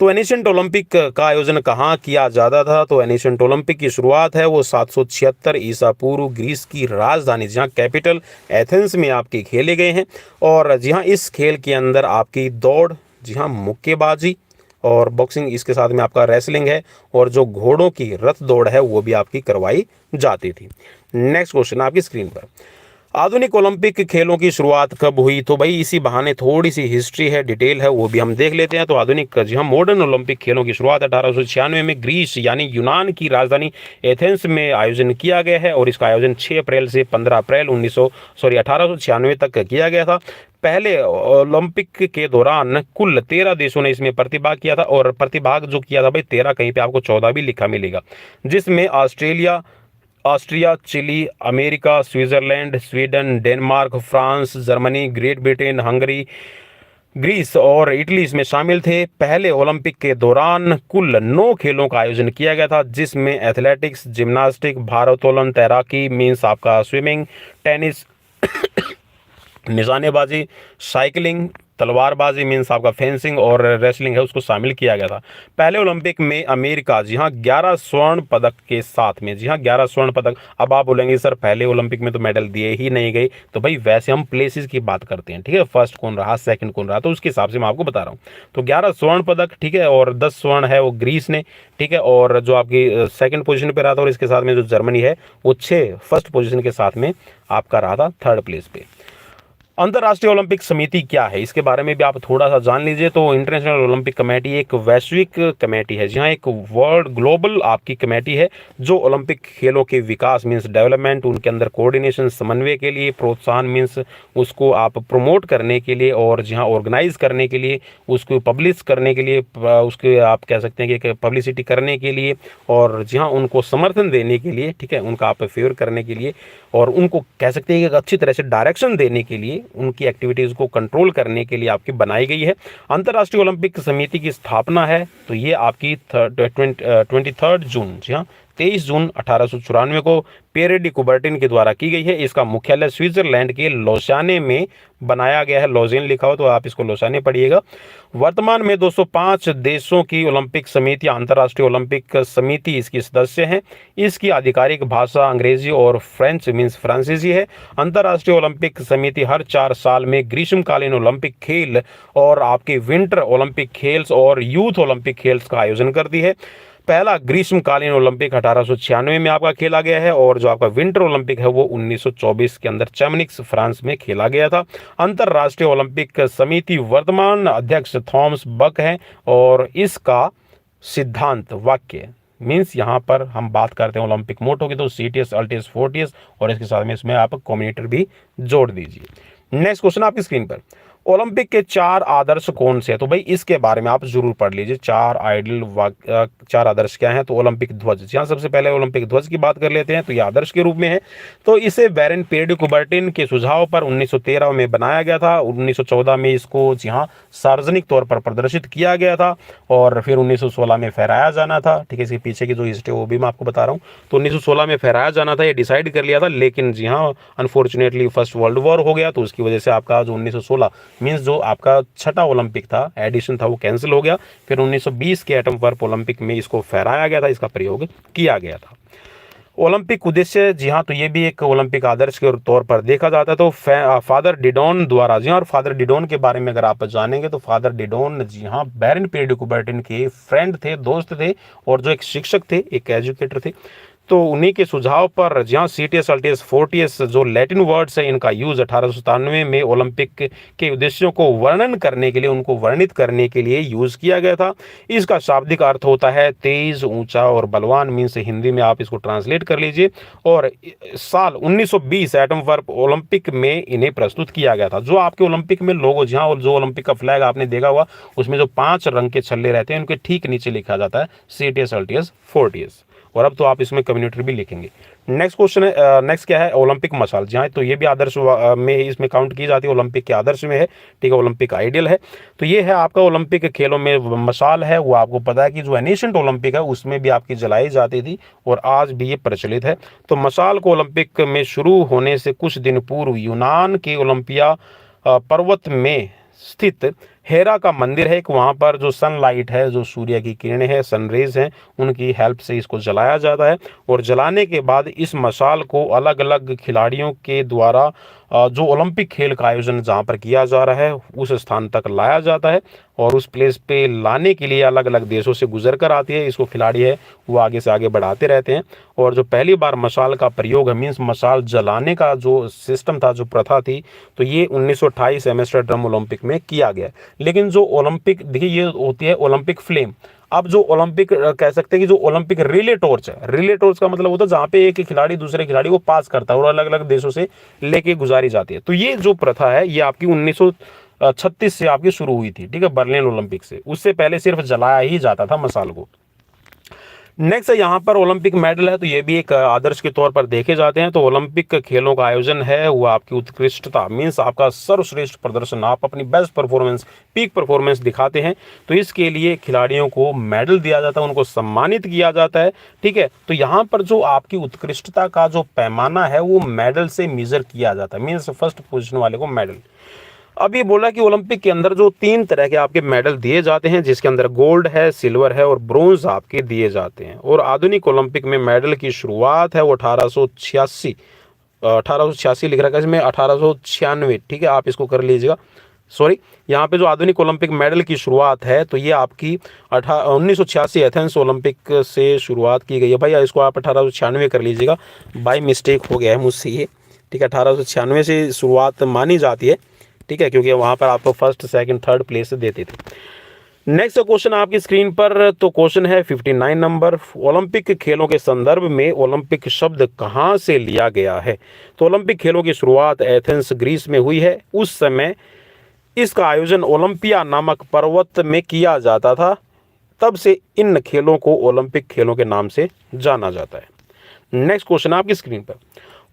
तो एशियंट ओलंपिक का आयोजन कहाँ किया जाता था? तो एशियंट ओलंपिक की शुरुआत है वो 776 ईसा पूर्व ग्रीस की राजधानी, जहाँ कैपिटल एथेंस में आपके खेले गए हैं। और जी हाँ, इस खेल के अंदर आपकी दौड़, जी हाँ, मुक्केबाजी और बॉक्सिंग, इसके साथ में आपका रेसलिंग है, और जो घोड़ों की रथ दौड़ है वो भी आपकी करवाई जाती थी। नेक्स्ट क्वेश्चन आपकी स्क्रीन पर। आधुनिक ओलंपिक खेलों की शुरुआत कब हुई? तो भाई इसी बहाने थोड़ी सी हिस्ट्री है, डिटेल है, वो भी हम देख लेते हैं। तो आधुनिक, जी हाँ, मॉडर्न ओलंपिक खेलों की शुरुआत 1896 में ग्रीस यानी यूनान की राजधानी एथेंस में आयोजन किया गया है, और इसका आयोजन 6 अप्रैल से 15 अप्रैल 1896 तक किया गया था। पहले ओलंपिक के दौरान कुल 13 देशों ने इसमें प्रतिभाग किया था, और प्रतिभाग जो किया था भाई 13, कहीं पे आपको 14 भी लिखा मिलेगा, जिसमें Austria, Chile, America, Switzerland, Sweden, Denmark, France, Germany, Great Britain, Hungary, Greece और इटली इसमें शामिल थे। पहले ओलंपिक के दौरान कुल 9 खेलों का आयोजन किया गया था, जिसमें एथलेटिक्स, जिम्नास्टिक, भारोत्तोलन, तैराकी मीन्स आपका स्विमिंग, टेनिस, निशानेबाजी, साइकिलिंग, तलवारबाजी मीन्स आपका फेंसिंग और रेसलिंग है उसको शामिल किया गया था। पहले ओलंपिक में अमेरिका जी हाँ 11 स्वर्ण पदक के साथ में, जी हाँ 11 स्वर्ण पदक। अब आप बोलेंगे सर पहले ओलंपिक में तो मेडल दिए ही नहीं गए, तो भाई वैसे हम प्लेसेस की बात करते हैं, ठीक है, फर्स्ट कौन रहा सेकंड कौन रहा, तो उसके हिसाब से मैं आपको बता रहा हूँ। तो 11 स्वर्ण पदक, ठीक है, और 10 स्वर्ण है वो ग्रीस ने, ठीक है, और जो आपकी सेकंड पोजीशन पे रहा था, और इसके साथ में जो जर्मनी है वो 6 फर्स्ट पोजीशन के साथ में आपका रहा था थर्ड प्लेस पे। अंतर्राष्ट्रीय ओलंपिक समिति क्या है, इसके बारे में भी आप थोड़ा सा जान लीजिए। तो इंटरनेशनल ओलंपिक कमेटी एक वैश्विक कमेटी है, जहाँ एक वर्ल्ड ग्लोबल आपकी कमेटी है जो ओलंपिक खेलों के विकास मींस डेवलपमेंट, उनके अंदर कोऑर्डिनेशन समन्वय के लिए, प्रोत्साहन मींस उसको आप प्रमोट करने के लिए, और जहाँ ऑर्गेनाइज करने के लिए, उसको पब्लिश करने के लिए, उसके आप कह सकते हैं कि पब्लिसिटी करने के लिए, और जहाँ उनको समर्थन देने के लिए, ठीक है, उनका आप फेवर करने के लिए, और उनको कह सकते हैं कि अच्छी तरह से डायरेक्शन देने के लिए, उनकी एक्टिविटीज़ को कंट्रोल करने के लिए आपकी बनाई गई है। अंतर्राष्ट्रीय ओलंपिक समिति की स्थापना है तो ये आपकी 23 जून, जी हाँ 23 जून 1894 को पियरे डी कुबर्टिन के द्वारा की गई है। इसका मुख्यालय स्विट्जरलैंड के लोसाने में बनाया गया है। लोजेन लिखा हो तो आप इसको लोसाने पढ़िएगा। वर्तमान में 205 देशों की ओलंपिक समिति, अंतर्राष्ट्रीय ओलंपिक समिति इसकी सदस्य हैं। इसकी आधिकारिक भाषा अंग्रेजी और फ्रेंच मीन्स फ्रांसीसी है। अंतर्राष्ट्रीय ओलंपिक समिति हर 4 साल में ग्रीष्मकालीन ओलंपिक खेल और आपके विंटर ओलंपिक खेल्स और यूथ ओलंपिक खेल्स का आयोजन करती है। पहला ग्रीष्मकालीन ओलंपिक 1896 में आपका खेला गया है, और जो आपका विंटर ओलंपिक है वो 1924 के अंदर चैमनिक्स फ्रांस में खेला गया था। अंतर्राष्ट्रीय ओलंपिक समिति वर्तमान अध्यक्ष थॉमस बक हैं, और इसका सिद्धांत वाक्य मीन्स यहाँ पर हम बात करते हैं ओलंपिक मोटो की, तो CTS अल्टीएस फोर्टियस, और इसके साथ में इसमें आप कम्युनिटर भी जोड़ दीजिए। नेक्स्ट क्वेश्चन आपकी स्क्रीन पर, ओलंपिक के 4 आदर्श कौन से हैं? तो भाई इसके बारे में आप जरूर पढ़ लीजिए। 4 आदर्श क्या हैं? तो ओलंपिक ध्वज, यहाँ सबसे पहले ओलंपिक ध्वज की बात कर लेते हैं, तो ये आदर्श के रूप में है। तो इसे बैरन पियरे डी कुबर्टिन के सुझाव पर 1913 में बनाया गया था। 1914 में इसको जी हाँ सार्वजनिक तौर पर प्रदर्शित किया गया था, और फिर 1916 में फहराया जाना था, ठीक है। इसके पीछे की जो हिस्ट्री वो भी मैं आपको बता रहा हूँ। तो 1916 में फहराया जाना था, ये डिसाइड कर लिया था, लेकिन जी हाँ अनफॉर्चुनेटली फर्स्ट वर्ल्ड वॉर हो गया, तो उसकी वजह से आपका जो 1916 मीन्स जो आपका छठा ओलंपिक था, एडिशन था, वो कैंसिल हो गया। फिर 1920 के एटम वर्प ओलंपिक में इसको फहराया गया था, इसका प्रयोग किया गया था। ओलंपिक उद्देश्य, जी हाँ, तो ये भी एक ओलंपिक आदर्श के तौर पर देखा जाता है। तो फादर डिडॉन द्वारा, जी हाँ, और फादर डिडॉन के बारे में अगर आप जानेंगे तो फादर डिडॉन जी हाँ बैरन पियरे डी कुबर्टिन के फ्रेंड थे, दोस्त थे, और जो एक शिक्षक थे, एक एजुकेटर थे। तो उन्हीं के सुझाव पर जहाँ CTS अल्टीएस फोर्टियस जो लैटिन वर्ड्स है, इनका यूज 1897 में ओलंपिक के उद्देश्यों को वर्णन करने के लिए, उनको वर्णित करने के लिए यूज किया गया था। इसका शाब्दिक अर्थ होता है तेज, ऊंचा और बलवान, मीन्स हिंदी में आप इसको ट्रांसलेट कर लीजिए। और साल 1920 एटम वर्प ओलंपिक में इन्हें प्रस्तुत किया गया था। जो आपके ओलंपिक में लोगो, जहाँ और जो ओलंपिक का फ्लैग आपने देखा हुआ, उसमें जो 5 रंग के छल्ले रहते हैं, उनके ठीक नीचे लिखा जाता है CTS अल्टीएस फोर्टियस, और अब तो आप इसमें कम्युनिटी भी लिखेंगे। नेक्स्ट क्वेश्चन है, नेक्स्ट क्या है? ओलंपिक मशाल, जहाँ तो ये भी आदर्श में इसमें काउंट की जाती है, ओलंपिक के आदर्श में है, ठीक है, ओलंपिक आइडियल है। तो ये है आपका ओलंपिक खेलों में मशाल है, वो आपको पता है कि जो एनिशेंट ओलंपिक है उसमें भी आपकी जलाई जाती थी, और आज भी ये प्रचलित है। तो मशाल को ओलंपिक में शुरू होने से कुछ दिन पूर्व यूनान के ओलंपिया पर्वत में स्थित हेरा का मंदिर है एक, वहाँ पर जो सनलाइट है, जो सूर्य की किरणें हैं, सनरेज हैं, उनकी हेल्प से इसको जलाया जाता है। और जलाने के बाद इस मशाल को अलग अलग खिलाड़ियों के द्वारा जो ओलंपिक खेल का आयोजन जहाँ पर किया जा रहा है उस स्थान तक लाया जाता है, और उस प्लेस पे लाने के लिए अलग अलग देशों से गुजर कर आती है। इसको खिलाड़ी है वो आगे से आगे बढ़ाते रहते हैं। और जो पहली बार मशाल का प्रयोग है, मीन्स मशाल जलाने का जो सिस्टम था, जो प्रथा थी, तो ये 1928 एम्स्टर्डम ओलंपिक में किया गया। लेकिन जो ओलंपिक, देखिए ये होती है ओलंपिक फ्लेम। अब जो ओलंपिक कह सकते हैं कि जो ओलंपिक रिले टॉर्च है, रिले टॉर्च का मतलब होता है जहाँ पे एक खिलाड़ी दूसरे खिलाड़ी को पास करता है और अलग अलग देशों से लेके गुजारी जाती है। तो ये जो प्रथा है ये आपकी 1936 से आपकी शुरू हुई थी, ठीक है, बर्लिन ओलंपिक से। उससे पहले सिर्फ जलाया ही जाता था मशाल को। नेक्स्ट है यहाँ पर ओलंपिक मेडल है, तो ये भी एक आदर्श के तौर पर देखे जाते हैं। तो ओलंपिक खेलों का आयोजन है वो आपकी उत्कृष्टता, मीन्स आपका सर्वश्रेष्ठ प्रदर्शन, आप अपनी बेस्ट परफॉर्मेंस, पीक परफॉर्मेंस दिखाते हैं, तो इसके लिए खिलाड़ियों को मेडल दिया जाता है, उनको सम्मानित किया जाता है, ठीक है। तो यहाँ पर जो आपकी उत्कृष्टता का जो पैमाना है वो मेडल से मेजर किया जाता है, मीन्स फर्स्ट पोजिशन वाले को मेडल। अब ये बोला कि ओलंपिक के अंदर जो 3 तरह के आपके मेडल दिए जाते हैं, जिसके अंदर गोल्ड है, सिल्वर है और ब्रोंज आपके दिए जाते हैं। और आधुनिक ओलंपिक में मेडल की शुरुआत है वो 1886 लिख रखा है इसमें, 1896, ठीक है, आप इसको कर लीजिएगा। सॉरी, यहाँ पे जो आधुनिक ओलंपिक मेडल की शुरुआत है तो ये आपकी 1986 एथेंस ओलंपिक से शुरुआत की गई है। भाई इसको आप 1896 कर लीजिएगा, बाय मिस्टेक हो गया है मुझसे ये, ठीक है। 1896 से शुरुआत मानी जाती है, ठीक है, क्योंकि वहाँ पर आपको फर्स्ट सेकंड थर्ड प्लेस देते थे। नेक्स्ट क्वेश्चन आपकी स्क्रीन पर, तो क्वेश्चन है 59 नंबर, ओलंपिक खेलों के संदर्भ में ओलंपिक शब्द कहाँ से लिया गया है? तो ओलंपिक खेलों की शुरुआत एथेंस ग्रीस में हुई है। उस समय इसका आयोजन ओलंपिया नामक पर्वत में किया जाता था, तब से इन खेलों को ओलंपिक खेलों के नाम से जाना जाता है। नेक्स्ट क्वेश्चन आपकी स्क्रीन पर,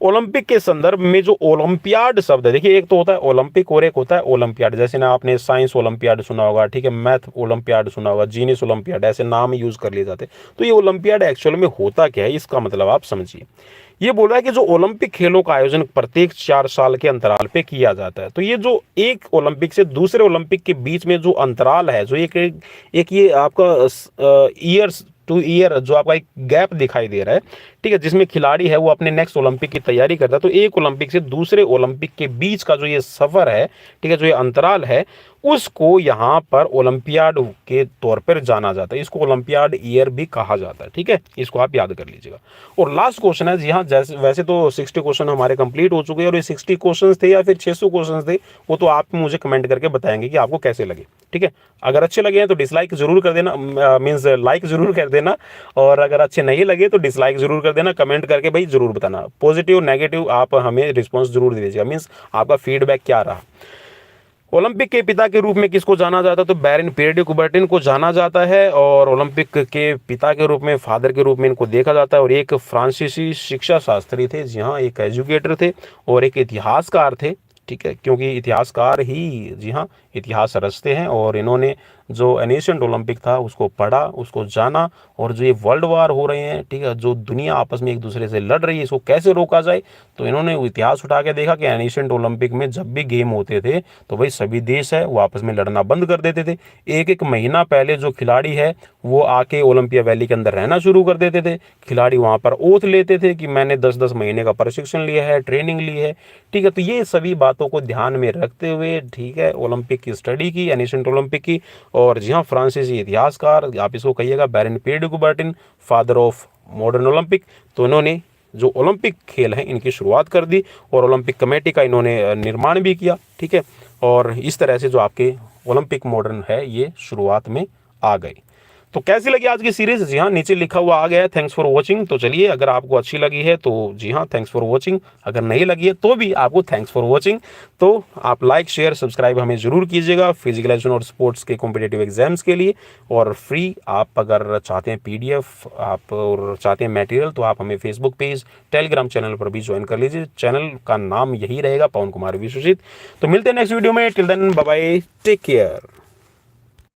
ओलंपिक के संदर्भ में जो ओलंपियाड शब्द है, देखिए एक तो होता है ओलंपिक और एक होता है ओलंपियाड। जैसे ना आपने साइंस ओलंपियाड सुना होगा, ठीक है, मैथ ओलंपियाड सुना होगा, जीनियस ओलंपियाड, ऐसे नाम यूज कर लिए जाते हैं। तो ये ओलंपियाड एक्चुअल में होता क्या है, इसका मतलब आप समझिए। ये बोल रहा है कि जो ओलंपिक खेलों का आयोजन प्रत्येक 4 साल के अंतराल पे किया जाता है। तो ये जो एक ओलंपिक से दूसरे ओलंपिक के बीच में जो अंतराल है, जो एक ये आपका ईयर्स टू ईयर जो आपका एक गैप दिखाई दे रहा है, ठीक है, जिसमें खिलाड़ी है वो अपने नेक्स्ट ओलंपिक की तैयारी करता है। तो एक ओलंपिक से दूसरे ओलंपिक के बीच का जो ये सफर है, ठीक है, जो ये अंतराल है, उसको यहाँ पर ओलंपियाड के तौर पर जाना जाता है। इसको ओलंपियाड ईयर भी कहा जाता है, ठीक है, इसको आप याद कर लीजिएगा। और लास्ट क्वेश्चन है, जी हाँ, जैसे वैसे तो 60 क्वेश्चन हमारे कंप्लीट हो चुके हैं, और ये 60 क्वेश्चन थे या फिर 600 क्वेश्चन थे, वो तो आप मुझे कमेंट करके बताएंगे कि आपको कैसे लगे, ठीक है। अगर अच्छे लगे हैं तो डिसलाइक जरूर कर देना, मीन्स लाइक जरूर कर देना, और अगर अच्छे नहीं लगे तो डिसलाइक जरूर कर देना, कमेंट करके भाई जरूर बताना, पॉजिटिव नेगेटिव आप हमें रिस्पॉन्स जरूर दे दीजिएगा, मीन्स आपका फीडबैक क्या रहा। ओलंपिक के पिता के रूप में किसको जाना जाता है? तो बैरन पीरे डी कुबर्टिन को जाना जाता है, और ओलंपिक के पिता के रूप में, फादर के रूप में इनको देखा जाता है। और एक फ्रांसीसी शिक्षा शास्त्री थे, जी हाँ, एक एजुकेटर थे, और एक इतिहासकार थे, ठीक है, क्योंकि इतिहासकार ही, जी हाँ, इतिहास रचते हैं। और इन्होंने जो एशियन ओलंपिक था उसको पढ़ा, उसको जाना, और जो ये वर्ल्ड वार हो रहे हैं, ठीक है, जो दुनिया आपस में एक दूसरे से लड़ रही है, इसको कैसे रोका जाए, तो इन्होंने इतिहास उठा के देखा कि एशियन ओलंपिक में जब भी गेम होते थे तो भाई सभी देश है वो आपस में लड़ना बंद कर देते थे। एक एक महीना पहले जो खिलाड़ी है वो आके ओलंपिया वैली के अंदर रहना शुरू कर देते थे। खिलाड़ी वहाँ पर ओथ लेते थे कि मैंने 10-10 महीने का प्रशिक्षण लिया है, ट्रेनिंग ली है, ठीक है। तो ये सभी बातों को ध्यान में रखते हुए, ठीक है, ओलंपिक की स्टडी की, एशियन ओलंपिक की। और जी हाँ, फ्रांसीसी इतिहासकार, आप इसको कहिएगा Baron Pierre de Coubertin, father of modern Olympic, तो इन्होंने जो ओलंपिक खेल हैं इनकी शुरुआत कर दी, और ओलंपिक कमेटी का इन्होंने निर्माण भी किया, ठीक है। और इस तरह से जो आपके ओलंपिक मॉडर्न है ये शुरुआत में आ गई। तो कैसी लगी आज की सीरीज? जी हाँ, नीचे लिखा हुआ आ गया है, थैंक्स फॉर वॉचिंग। तो चलिए, अगर आपको अच्छी लगी है तो जी हाँ, थैंक्स फॉर वॉचिंग। अगर नहीं लगी है तो भी आपको थैंक्स फॉर वॉचिंग। तो आप लाइक शेयर सब्सक्राइब हमें जरूर कीजिएगा फिजिकल एजुकेशन और स्पोर्ट्स के कॉम्पिटेटिव एग्जाम्स के लिए। और फ्री आप अगर चाहते हैं PDF आप और चाहते हैं मटेरियल, तो आप हमें फेसबुक पेज, टेलीग्राम चैनल पर भी ज्वाइन कर लीजिए। चैनल का नाम यही रहेगा, पवन कुमार विश्वजीत। तो मिलते हैं नेक्स्ट वीडियो में, till then bye bye, take care.